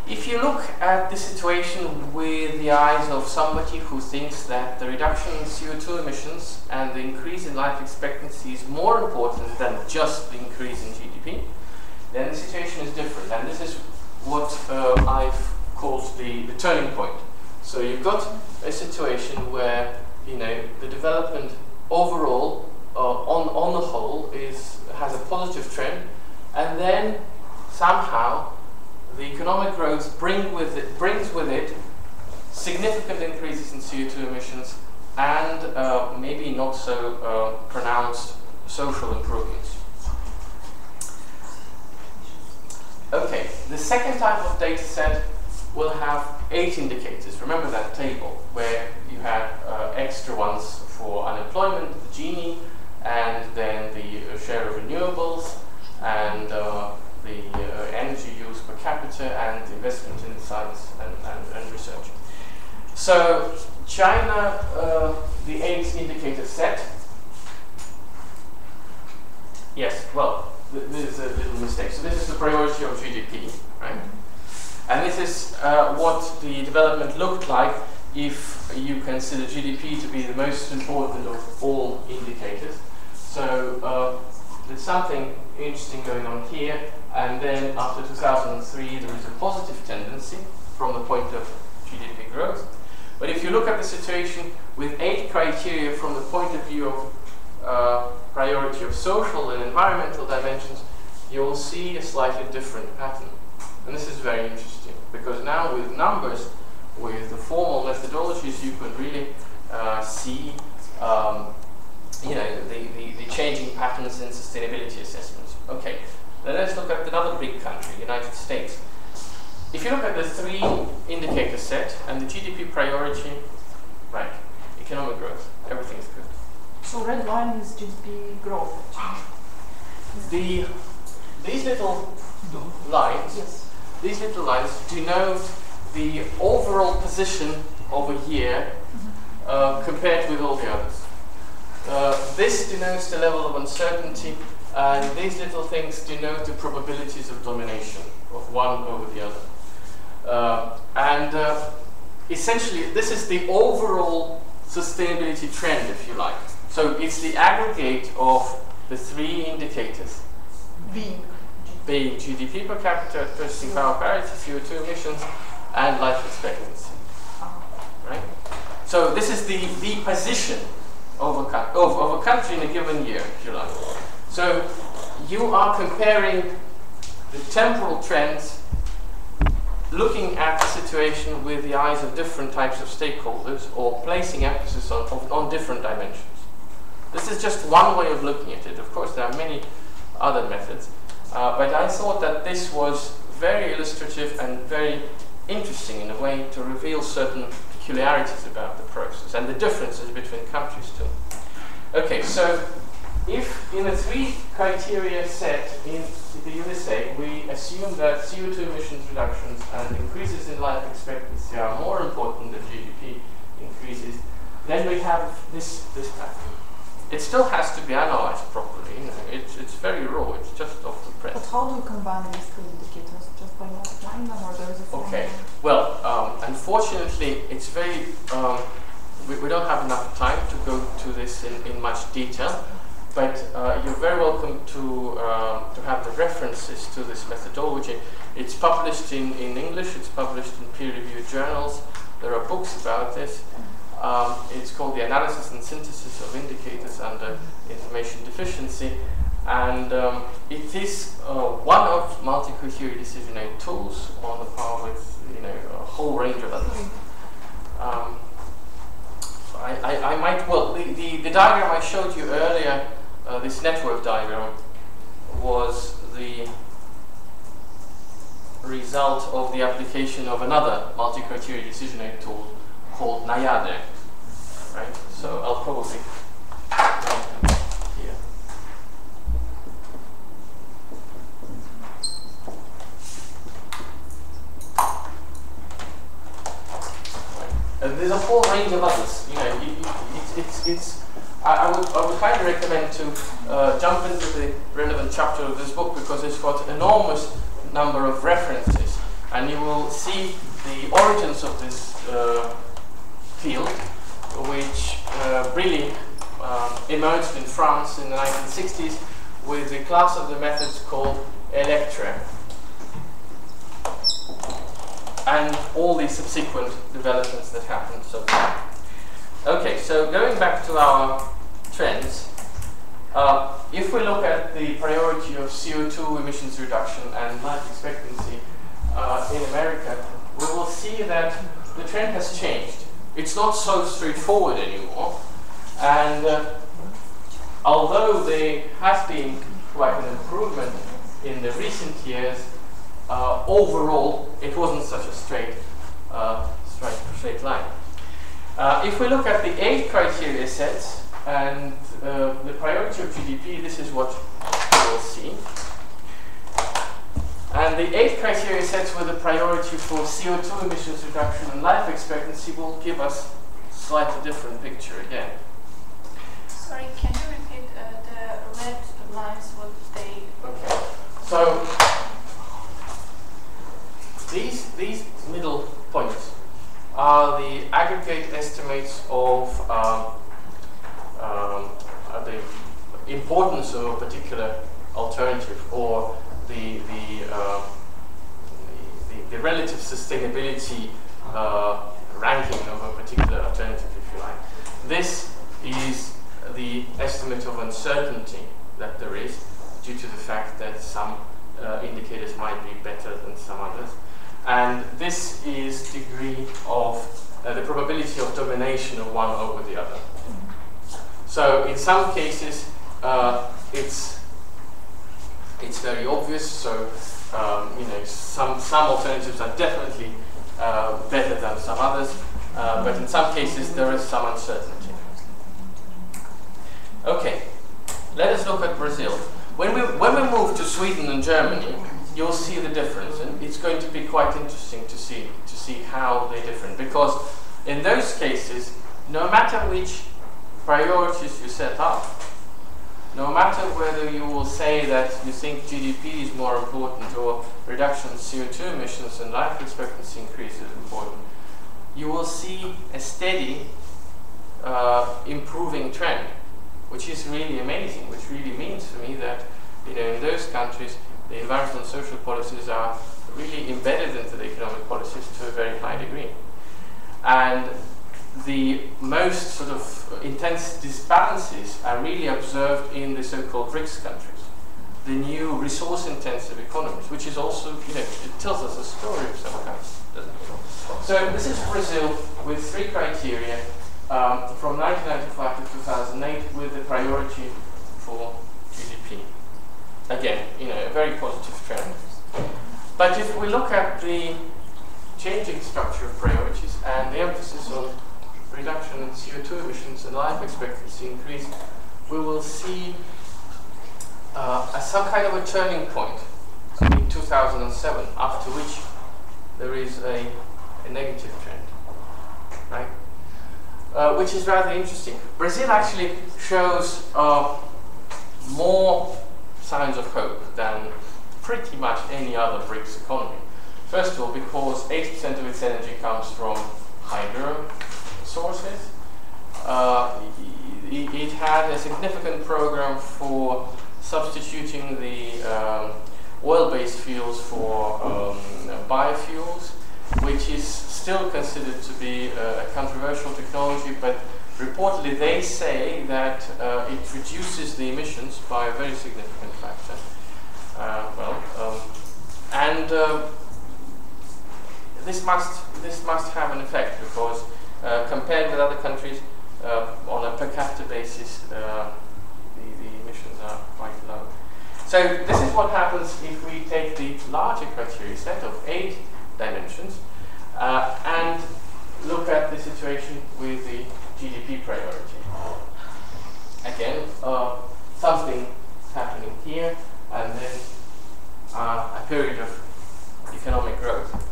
if you look at the situation with the eyes of somebody who thinks that the reduction in CO2 emissions and the increase in life expectancy is more important than just the increase in GDP, then the situation is different. And this is what I've called the turning point. So you've got a situation where, you know, the development overall, on the whole, has a positive trend, and then somehow the economic growth brings with it significant increases in CO2 emissions and maybe not so pronounced social improvements. Okay, the second type of data set will have 8 indicators. Remember that table where you had extra ones for unemployment, the Gini, and then the share of renewables, and the energy use per capita, and investment in science and research. So China, the 8 indicator set. Yes, well, this is a little mistake. So this is the priority of GDP, right? And this is what the development looked like if you consider GDP to be the most important of all indicators. So there's something interesting going on here, and then after 2003 there is a positive tendency from the point of GDP growth. But if you look at the situation with 8 criteria from the point of view of priority of social and environmental dimensions, you will see a slightly different pattern. And this is very interesting, because now with numbers, with the formal methodologies, you can really see you know, the changing patterns in sustainability assessments. Okay, now let's look at another big country, United States. If you look at the 3 indicator set and the GDP priority, right, economic growth, everything is good. So red line is GDP growth. These little lines, Yes. these little lines denote the overall position of a year compared with all the others. This denotes the level of uncertainty, and these little things denote the probabilities of domination of one over the other. Essentially, this is the overall sustainability trend, if you like. So it's the aggregate of the 3 indicators. Being GDP per capita, purchasing power parity, CO2 emissions, and life expectancy. Right? So this is the position of a country in a given year, if you like. So you are comparing the temporal trends, looking at the situation with the eyes of different types of stakeholders, or placing emphasis on different dimensions. This is just one way of looking at it. Of course, there are many other methods, but I thought that this was very illustrative and very interesting in a way to reveal certain peculiarities about the process and the differences between countries too. Okay, so if in a 3 criteria set in the USA we assume that CO2 emissions reductions and increases in life expectancy are more important than GDP increases, then we have this pattern. It still has to be analyzed properly. You know, it's very raw. It's just off the press. But how do you combine these 2 indicators? Just by multiplying them, or there is a formula? Okay. Well, unfortunately, it's very. We don't have enough time to go to this in much detail. But you're very welcome to have the references to this methodology. It's published in English. It's published in peer-reviewed journals. There are books about this. It's called the Analysis and Synthesis of Indicators Under Information Deficiency, and it is one of multi-criteria decision aid tools on the par with a whole range of others. I might the diagram I showed you earlier, this network diagram, was the result of the application of another multi-criteria decision aid tool called NIADE, right? So I'll probably here. Right. And there's a whole range of others. I would highly recommend to jump into the relevant chapter of this book, because it's got an enormous number of references, and you will see the origins of this field, which really emerged in France in the 1960s with a class of the methods called Electre. and all the subsequent developments that happened so far. Okay, so going back to our trends, if we look at the priority of CO2 emissions reduction and life expectancy in America, we will see that the trend has changed. It's not so straightforward anymore, and although there has been quite an improvement in the recent years, overall it wasn't such a straight line. If we look at the 8 criteria sets and the priority of GDP, this is what we will see. And the 8 criteria sets with the priority for CO2 emissions reduction and life expectancy will give us a slightly different picture again. Sorry, can you repeat the red lines, what they... Okay, so these middle points are the aggregate estimates of the importance of a particular alternative, or the relative sustainability ranking of a particular alternative, if you like. This is the estimate of uncertainty that there is due to the fact that some indicators might be better than some others. And this is degree of the probability of domination of one over the other. So in some cases, it's very obvious. So you know, some alternatives are definitely better than some others, but in some cases there is some uncertainty. Okay, let us look at Brazil. When we move to Sweden and Germany, you'll see the difference, and it's going to be quite interesting to see how they're different, because in those cases, no matter which priorities you set up, no matter whether you will say that you think GDP is more important or reduction in CO2 emissions and life expectancy increase is important, you will see a steady improving trend, which is really amazing, which really means for me that, you know, in those countries the environmental and social policies are really embedded into the economic policies to a very high degree. And the most sort of intense disbalances are really observed in the so-called BRICS countries, the new resource-intensive economies, which is also, you know, it tells us a story of some kind, doesn't it? So this is Brazil with 3 criteria from 1995 to 2008 with the priority for GDP. Again, you know, a very positive trend. But if we look at the changing structure of priorities and the emphasis on reduction in CO2 emissions and life expectancy increase, we will see some kind of a turning point in 2007, after which there is a negative trend, right? Which is rather interesting. Brazil actually shows more signs of hope than pretty much any other BRICS economy. First of all, because 80% of its energy comes from hydro sources. It had a significant program for substituting the oil-based fuels for biofuels, which is still considered to be a controversial technology, but reportedly they say that it reduces the emissions by a very significant factor. This must have an effect, because compared with other countries, on a per capita basis, the emissions are quite low. So this is what happens if we take the larger criteria set of 8 dimensions and look at the situation with the GDP priority. Again, something happening here, and then a period of economic growth.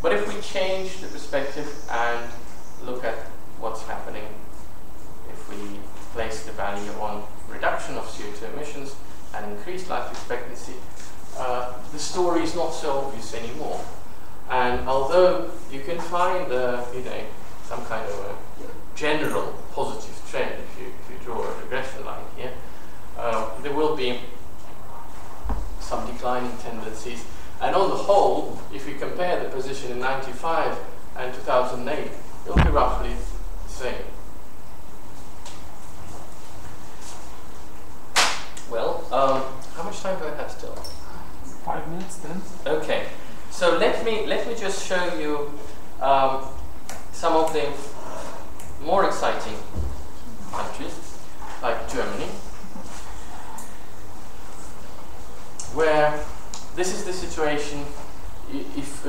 But if we change the perspective and look at what's happening, if we place the value on reduction of CO2 emissions and increased life expectancy, the story is not so obvious anymore. And although you can find you know, some kind of a general positive trend if you draw a regression line here, there will be some declining tendencies. And on the whole, if you compare the position in 95 and 2008, it will be roughly the same. Well, how much time do I have still? 5 minutes then. Okay, so let me just show you some of the more exciting countries, like Germany, where this is the situation. If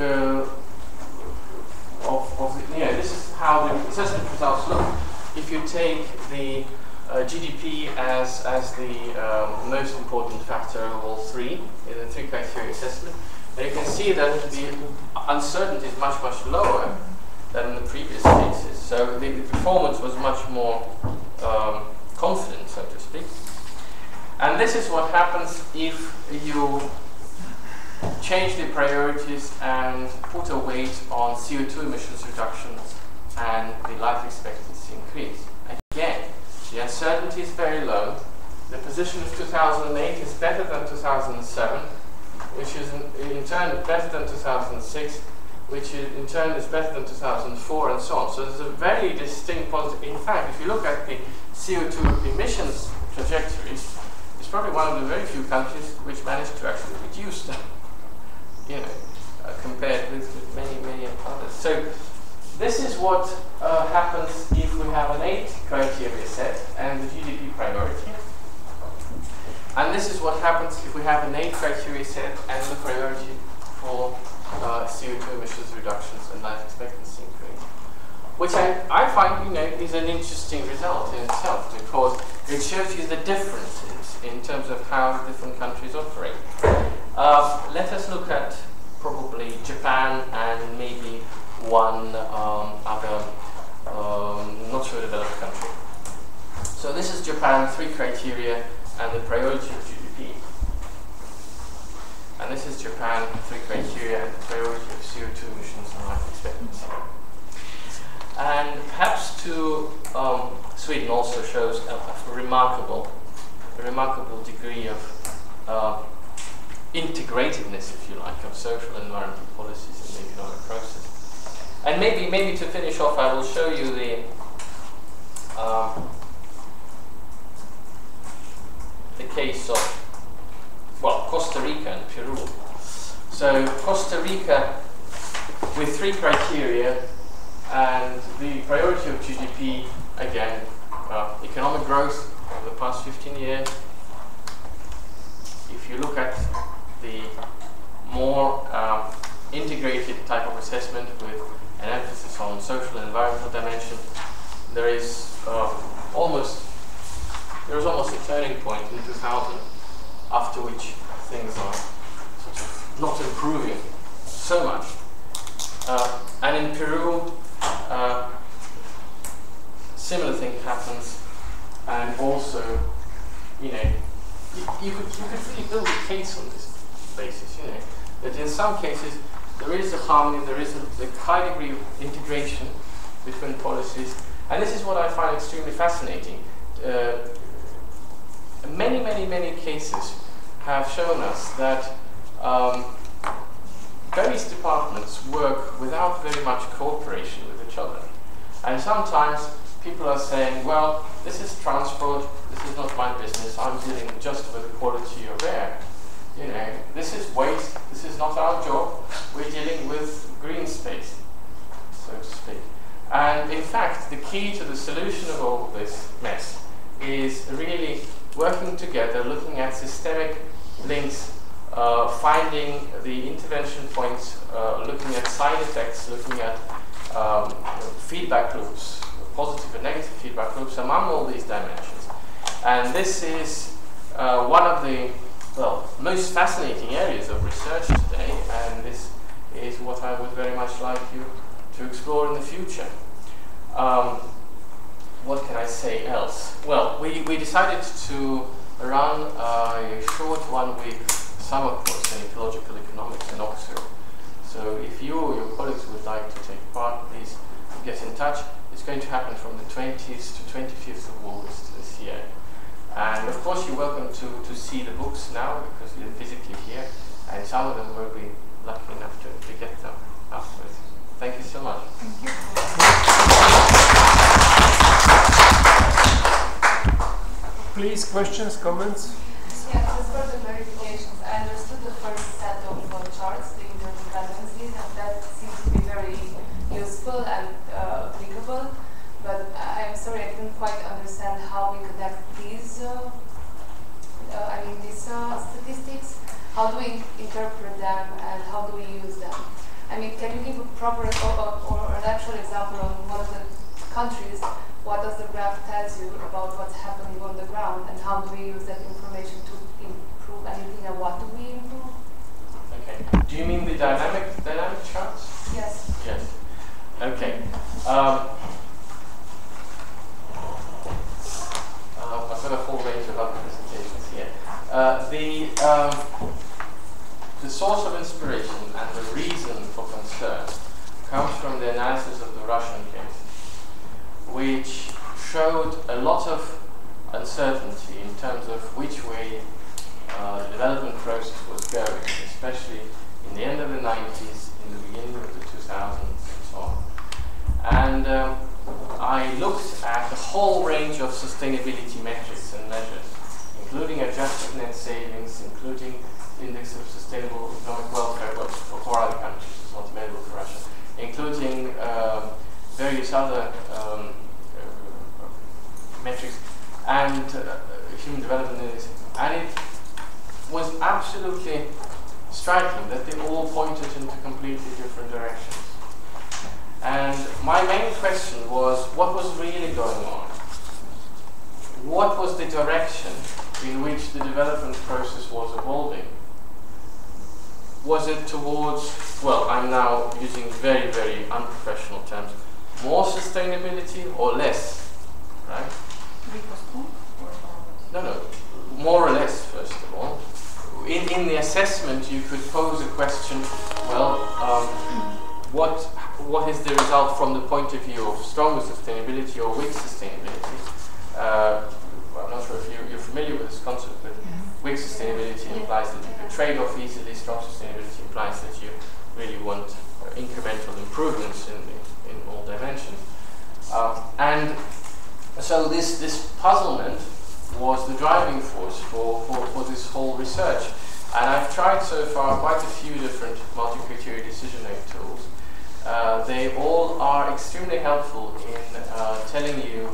this is how the assessment results look. If you take the GDP as the most important factor of all three in the three criteria assessment, then you can see that the uncertainty is much lower than in the previous cases. So the performance was much more confident, so to speak. And this is what happens if you change the priorities and put a weight on CO2 emissions reductions and the life expectancy increase. Again, the uncertainty is very low. The position of 2008 is better than 2007, which is in turn better than 2006, which in turn is better than 2004, and so on. So there's a very distinct positive. In fact, if you look at the CO2 emissions trajectories, it's probably one of the very few countries which managed to actually reduce them, compared with many others. So this is what happens if we have an 8 criteria set and the GDP priority. And this is what happens if we have an 8 criteria set and the priority for CO2 emissions reductions and life expectancy increase. Which I find, is an interesting result in itself, because it shows you the differences in terms of how different countries operate. Let us look at probably Japan and maybe one other not so developed country. So this is Japan, 3 criteria and the priority of GDP. And this is Japan, 3 criteria and the priority of CO2 emissions and life expectancy. And perhaps Sweden also shows a remarkable degree of integratedness, if you like, of social and environmental policies in the economic process. And maybe to finish off, I will show you the case of, Costa Rica and Peru. So Costa Rica with 3 criteria and the priority of GDP, again, economic growth over the past 15 years. If you look at the more integrated type of assessment with an emphasis on social and environmental dimension, there is almost a turning point in 2000, after which things are sort of not improving so much. And in Peru, similar thing happens, and also, you could really build a case on this basis, that in some cases there is a harmony, there is a high degree of integration between policies, and this is what I find extremely fascinating. Many cases have shown us that various departments work without very much cooperation with each other. And sometimes people are saying, well, this is transport, this is not my business, I'm dealing just with the quality of air. This is waste, this is not our job, we're dealing with green space, so to speak. And in fact, the key to the solution of all this mess is really working together, looking at systemic links, finding the intervention points, looking at side effects, looking at feedback loops, positive and negative feedback loops among all these dimensions. And this is one of the most fascinating areas of research today, and this is what I would very much like you to explore in the future. What can I say else? Well, we decided to run a short 1-week summer course in ecological economics in Oxford. So if you or your colleagues would like to take part, please get in touch. It's going to happen from the 20th to 25th of August this year. And of course you're welcome to see the books now, because you're physically here, and some of them will be lucky enough to get them afterwards. Thank you so much. Thank you. Please, questions, comments? Yeah, just for the verifications. I understood the first set of charts, the interdependencies, and that seems to be very useful and applicable. But I'm sorry, I didn't quite understand how we connect these, these statistics. How do we interpret them and how do we use them? I mean, can you give a proper or an actual example of one of the countries? What does the graph tell you about what's happening on the ground, and how do we use that information to improve anything, and what do we improve? Okay. Do you mean the dynamic charts? Yes. Yes. Okay. I've got a whole range of other presentations here. The source of inspiration and the reason for concern comes from the analysis of the Russian case, which showed a lot of uncertainty in terms of which way the development process was going, especially in the end of the 90s, in the beginning of the 2000s, and so on. And I looked at the whole range of sustainability metrics and measures, including adjusted net savings, including index of sustainable economic welfare for other countries, it's not available for Russia, including various other metrics and human development index. And it was absolutely striking that they all pointed into completely different directions. And my main question was, what was really going on? What was the direction in which the development process was evolving? Was it towards, well, I'm now using very, very unprofessional terms, more sustainability or less, right? No, more or less, first of all. In the assessment, you could pose a question, well, what is the result from the point of view of stronger sustainability or weak sustainability? I'm not sure if you're familiar with this concept, but weak sustainability implies that you can trade off easily. Strong sustainability implies that you really want incremental improvements in all dimensions. And so this puzzlement was the driving force for this whole research. And I've tried so far quite a few different multi-criteria decision-making tools. They all are extremely helpful in telling you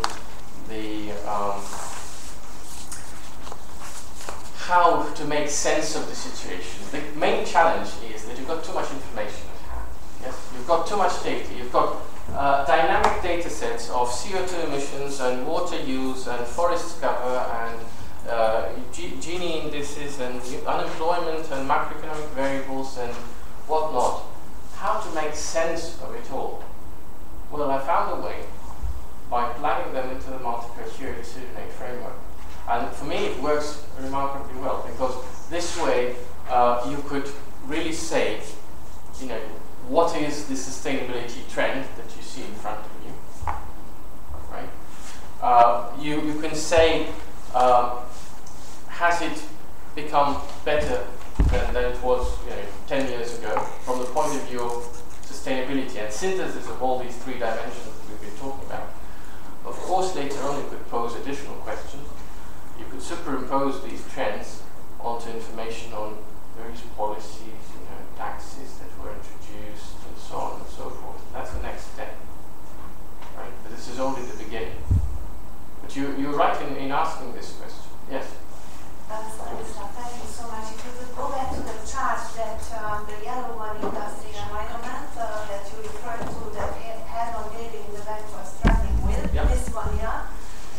how to make sense of the situation. The main challenge is that you've got too much information at hand. Yes? You've got too much data. You've got dynamic data sets of CO2 emissions and water use and forest cover and Gini indices and unemployment and macroeconomic variables and whatnot. How to make sense of it all? Well, I found a way by plugging them into the multi-criteria decision-making framework. And for me, it works remarkably well, because this way you could really say, what is the sustainability trend that you see in front of you, right? You can say, has it become better than it was 10 years ago from the point of view of sustainability and synthesis of all these three dimensions that we've been talking about. Of course, later on you could pose additional questions. You could superimpose these trends onto information on various policies, taxes that were introduced, and so on and so forth. That's the next step, right? But this is only the beginning. But you're right in asking this question. Yes? Stanislav, thank you so much. If you could go back to the chart that the yellow one, industry and environment, that you referred to, that Herman David in the bank was struggling with. Yep. This one, yeah.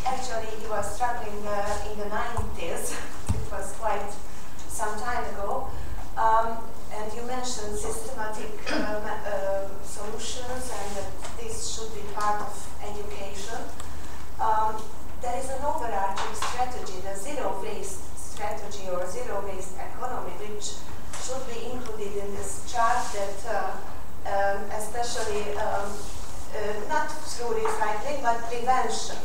Actually, he was struggling in the 90s. It was quite some time ago. And you mentioned systematic solutions and that this should be part of education. There is an overarching strategy, the zero-waste strategy or zero-waste economy, which should be included in this chart that especially not through recycling, but prevention.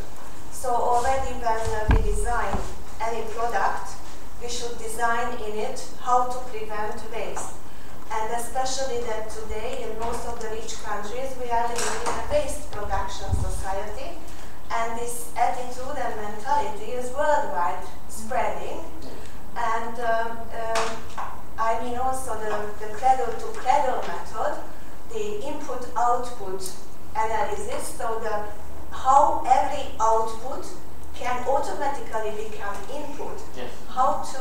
So already when we design any product, we should design in it how to prevent waste. And especially that today in most of the rich countries we are living in a waste production society, and this attitude and mentality is worldwide spreading. And I mean also the cradle-to-cradle method, the input-output analysis, so how every output can automatically become input. Yes. How to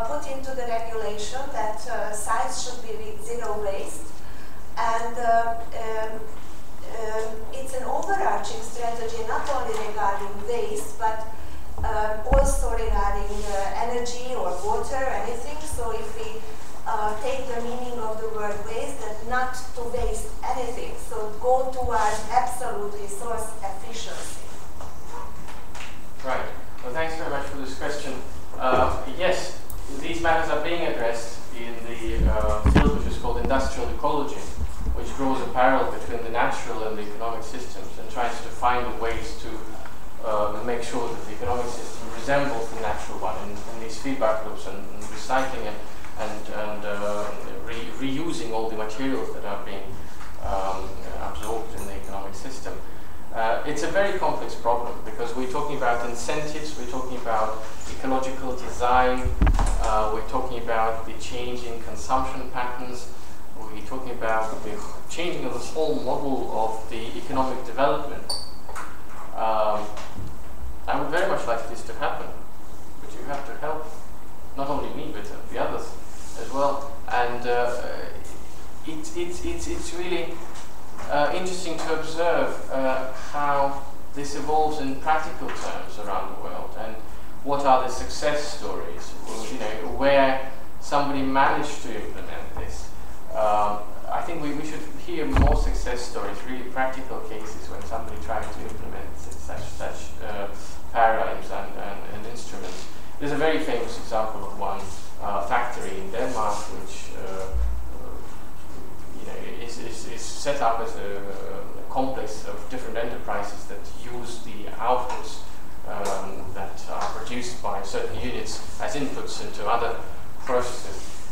put into the regulation that sites should be zero waste. And it's an overarching strategy not only regarding waste, but also regarding energy or water, anything. So if we take the meaning of the word waste, that not to waste anything, so go towards absolute resource efficiency. Right. Well, thanks very much for this question. Yes, these matters are being addressed in the field which is called industrial ecology, which draws a parallel between the natural and the economic systems and tries to find ways to make sure that the economic system resembles the natural one in these feedback loops and recycling and reusing all the materials that are being absorbed in the economic system. It's a very complex problem because we're talking about incentives, we're talking about ecological design, we're talking about the changing consumption patterns, we're talking about the changing of the whole model of the economic development. I would very much like this to happen, but you have to help, not only me, but the others as well. And it's really interesting to observe how this evolves in practical terms around the world, and what are the success stories, you know, where somebody managed to implement this. I think we should hear more success stories, really practical cases when somebody tried to implement such paradigms and instruments. There's a very famous example of one factory in Denmark which you know, is set up as a complex of different enterprises that use the outputs that are produced by certain units as inputs into other processes.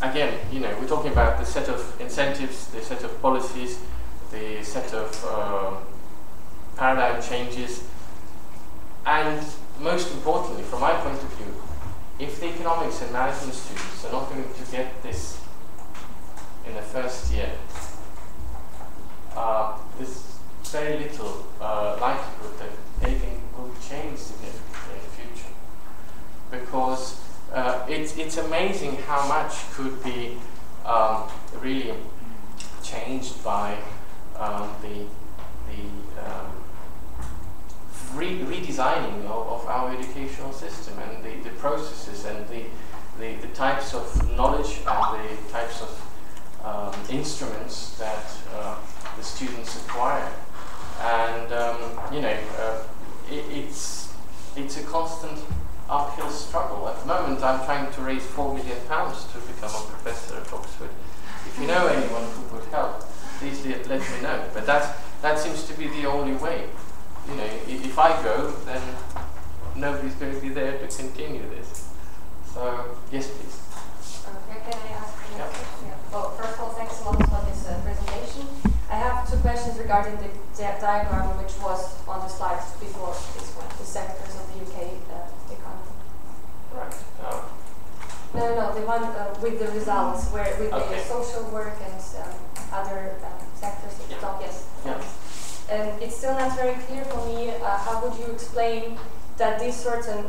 Again, you know, we're talking about the set of incentives, the set of policies, the set of paradigm changes, and most importantly, from my point of view, if the economics and management students are not going to get this in the first year, there's very little likelihood that anything will change significantly in the future. Because it's amazing how much could be really changed by the redesigning of our educational system and the processes and the types of knowledge and the types of instruments that the students acquire. And you know, it's a constant uphill struggle. At the moment, I'm trying to raise £4 million to become a professor at Oxford. If you know anyone who would help, please let me know. But that seems to be the only way. You know, if I go, then nobody's going to be there to continue this. So, yes, please. Can I ask you a question? Yeah. Well, first of all, thanks a lot for this presentation. I have two questions regarding the diagram which was on the slides before this one, the sectors of the UK economy. Right. No, the one with the results, where with okay. the social work and other sectors. Yeah. Yes. Yeah. And it's still not very clear for me, how would you explain that these certain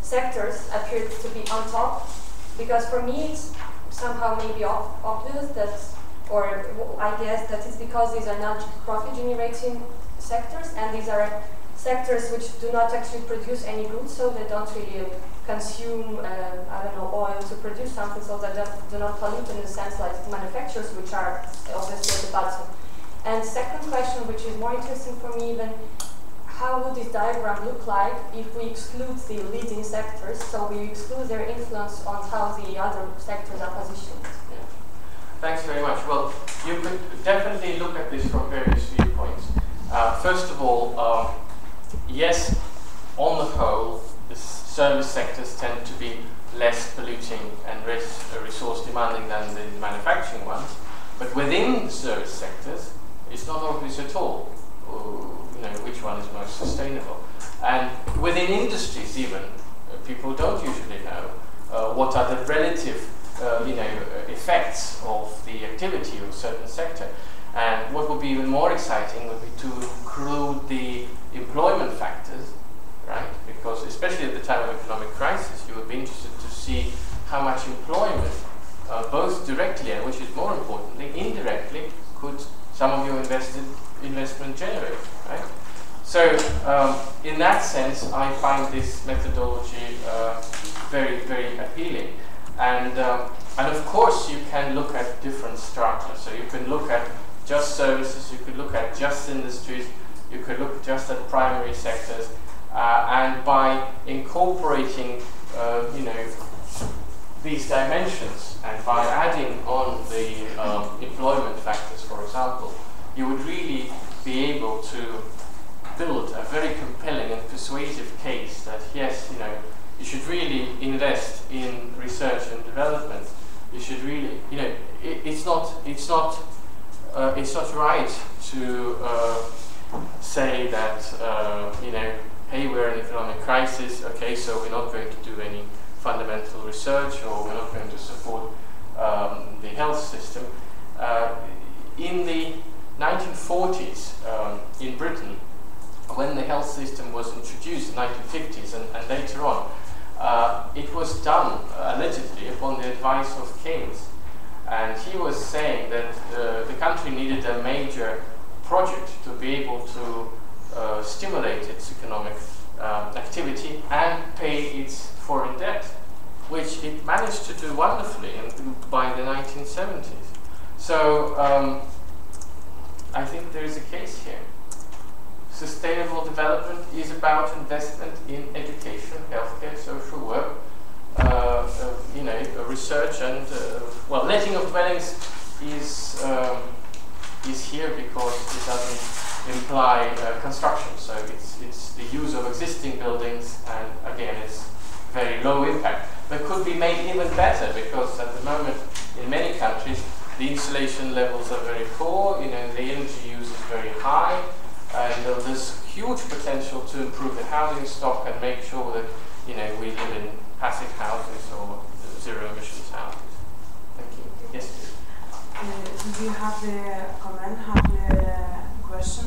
sectors appear to be on top? Because for me it's somehow maybe obvious that, or I guess that it's because these are not profit generating sectors, and these are sectors which do not actually produce any goods, so they don't really consume, I don't know, oil to produce something, so they do not pollute in the sense like manufacturers, which are obviously at the bottom. And second question, which is more interesting for me even, how would this diagram look like if we exclude the leading sectors, so we exclude their influence on how the other sectors are positioned? Yeah. Thanks very much. Well, you could definitely look at this from various viewpoints. First of all, yes, on the whole, the service sectors tend to be less polluting and less resource demanding than the manufacturing ones. But within the service sectors, it's not obvious at all, which one is most sustainable. And within industries even, people don't usually know what are the relative effects of the activity of a certain sector. And what would be even more exciting would be to include the employment factors, right? Because especially at the time of economic crisis, you would be interested to see how much employment, both directly and, which is more importantly, indirectly, could some of your investment generate, right? So in that sense, I find this methodology very, very appealing. And of course, you can look at different strata. So you can look at just services, you could look at just industries, you could look just at primary sectors, and by incorporating, these dimensions, and by adding on the employment factors, for example, you would really be able to build a very compelling and persuasive case that yes, you should really invest in research and development. You should really, it's not right to say that hey, we're in an economic crisis. Okay, so we're not going to do any fundamental research, or we're not going to support the health system. In the 1940s in Britain, when the health system was introduced in the 1950s and later on, it was done allegedly upon the advice of Keynes. And he was saying that the country needed a major project to be able to stimulate its economic activity and pay its foreign debt, which it managed to do wonderfully by the 1970s. So I think there is a case here. Sustainable development is about investment in education, healthcare, social work, research, and letting of dwellings is here because it doesn't imply construction. So it's the use of existing buildings, and again, it's very low impact, but could be made even better because at the moment in many countries the insulation levels are very poor. The energy use is very high. And there's huge potential to improve the housing stock and make sure that we live in passive houses or zero emissions houses. Thank you. Yes, please. Do you have a comment, have a question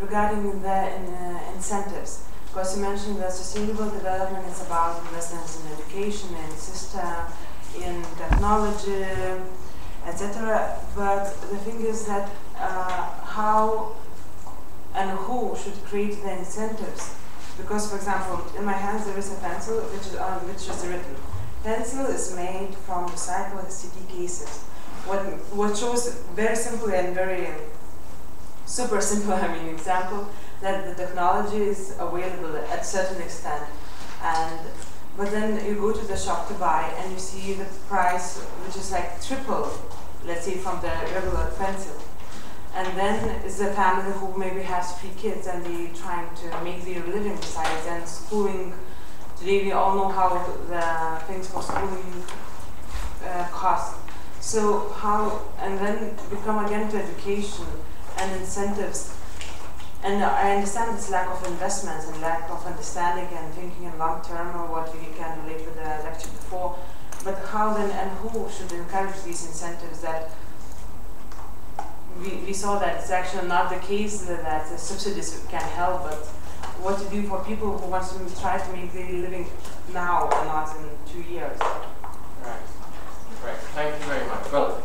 regarding the incentives? Because you mentioned that sustainable development is about investments in education, in system, in technology, etc. But the thing is that how and who should create the incentives? Because, for example, in my hands there is a pencil which is written. Pencil is made from recycled CD cases. What shows very simple and very super simple, example, that the technology is available at a certain extent. But then you go to the shop to buy and you see the price, which is like triple, let's say, from the regular pencil. And then it's a family who maybe has 3 kids and they're trying to make their living besides, and schooling. Today we all know how the things for schooling cost. So how, and then we come again to education and incentives. And I understand this lack of investments and lack of understanding and thinking in long term, or what we can relate with the lecture before. But how then and who should encourage these incentives? That we saw that it's actually not the case that the subsidies can help, but what to do for people who want to try to make their living now and not in 2 years. Right. Right. Thank you very much. Well,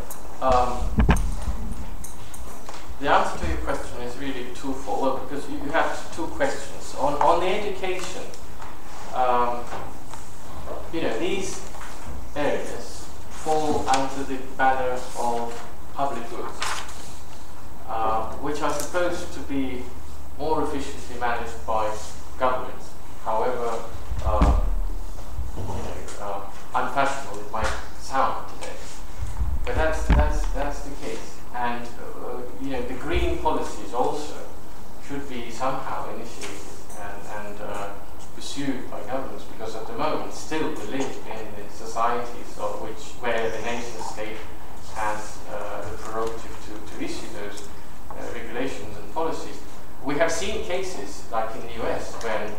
the answer to your question is really twofold. Well, because you have 2 questions on the education. These areas fall under the banner of public goods, which are supposed to be more efficiently managed by governments. However, unfashionable it might sound today, but that's the case. And the green policies also should be somehow initiated and pursued by governments, societies, where the nation state has the prerogative to issue those regulations and policies. We have seen cases, like in the US, when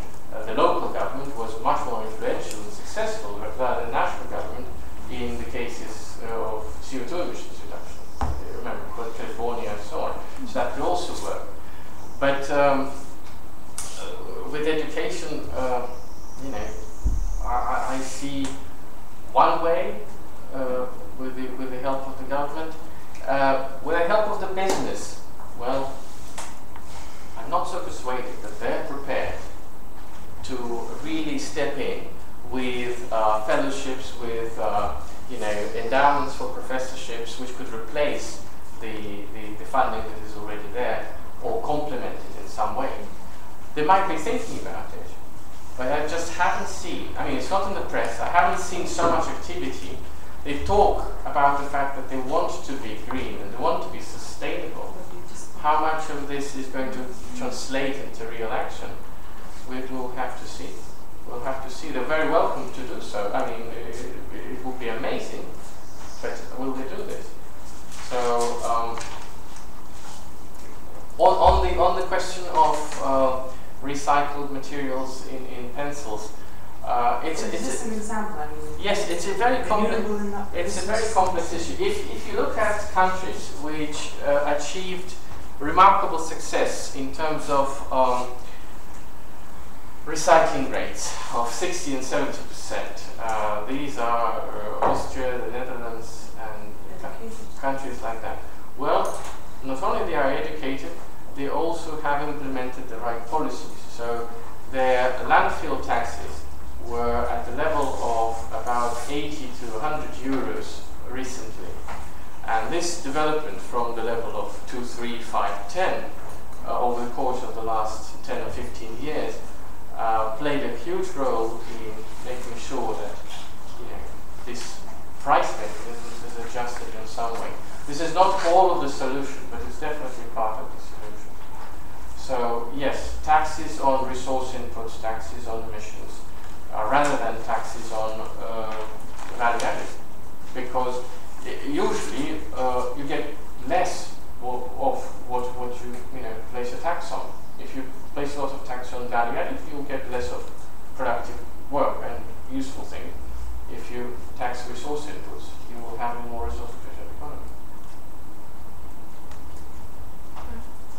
the local government was much more influential and successful rather than national government in the cases of CO2 emissions reduction. You remember California and so on. So that could also work. But with education, you know, I see one way with the help of the government. With the help of the business, well, I'm not so persuaded that they're prepared to really step in with fellowships, with you know, endowments for professorships, which could replace the funding that is already there or complement it in some way. They might be thinking about it, but I just haven't seen, I mean, it's not in the press, I haven't seen so much activity. They talk about the fact that they want to be green and they want to be sustainable. How much of this is going to translate into real action? We will have to see. We'll have to see. They're very welcome to do so. I mean, it would be amazing, but will they do this? So, on the question of recycled materials in pencils, it's an example. I mean, yes, it's a very complex issue. If you look at countries which achieved remarkable success in terms of recycling rates of 60 and 70%. These are Austria, the Netherlands, and countries like that. Well, not only they are educated, they also have implemented the right policies. So their landfill taxes were at the level of about 80 to 100 euros recently. And this development from the level of 2, 3, 5, 10 over the course of the last 10 or 15 years played a huge role in making sure that, you know, this price mechanism is adjusted in some way. This is not all of the solution, but it's definitely part of the solution. So yes, taxes on resource inputs, taxes on emissions, rather than taxes on value added, because usually you get less of what you know place a tax on. If you place a lot of tax on value added, you'll get less of productive work and useful thing. If you tax resource inputs, you will have a more resource efficient economy.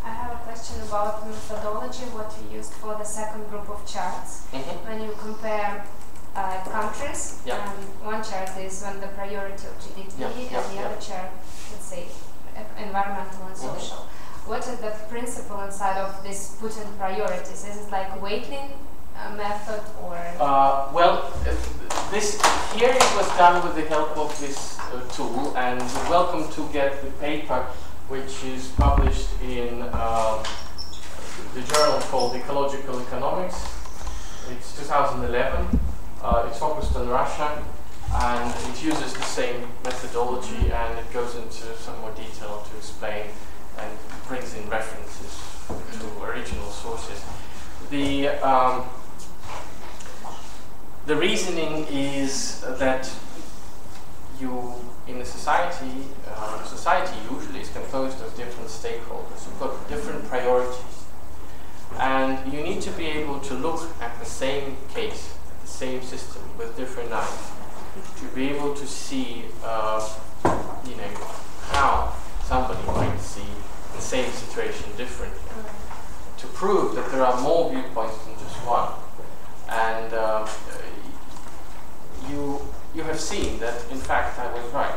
I have a question about methodology, what you used for the second group of charts. When you compare countries, one chart is on the priority of GDP, and the other chart, let's say, environmental and social. What is the principle inside of this put in priorities? Is it like weighting method or? Well, this here it was done with the help of this tool, and you're welcome to get the paper, which is published in the journal called Ecological Economics. It's 2011. It's focused on Russia, and it uses the same methodology, and it goes into some more detail to explain and brings in references to original sources. The reasoning is that you, in a society usually is composed of different stakeholders. You've got different priorities, and you need to be able to look at the same case, at the same system with different eyes, to be able to see, you know, how somebody might see the same situation differently, to prove that there are more viewpoints than just one. And you have seen that, in fact, I was right.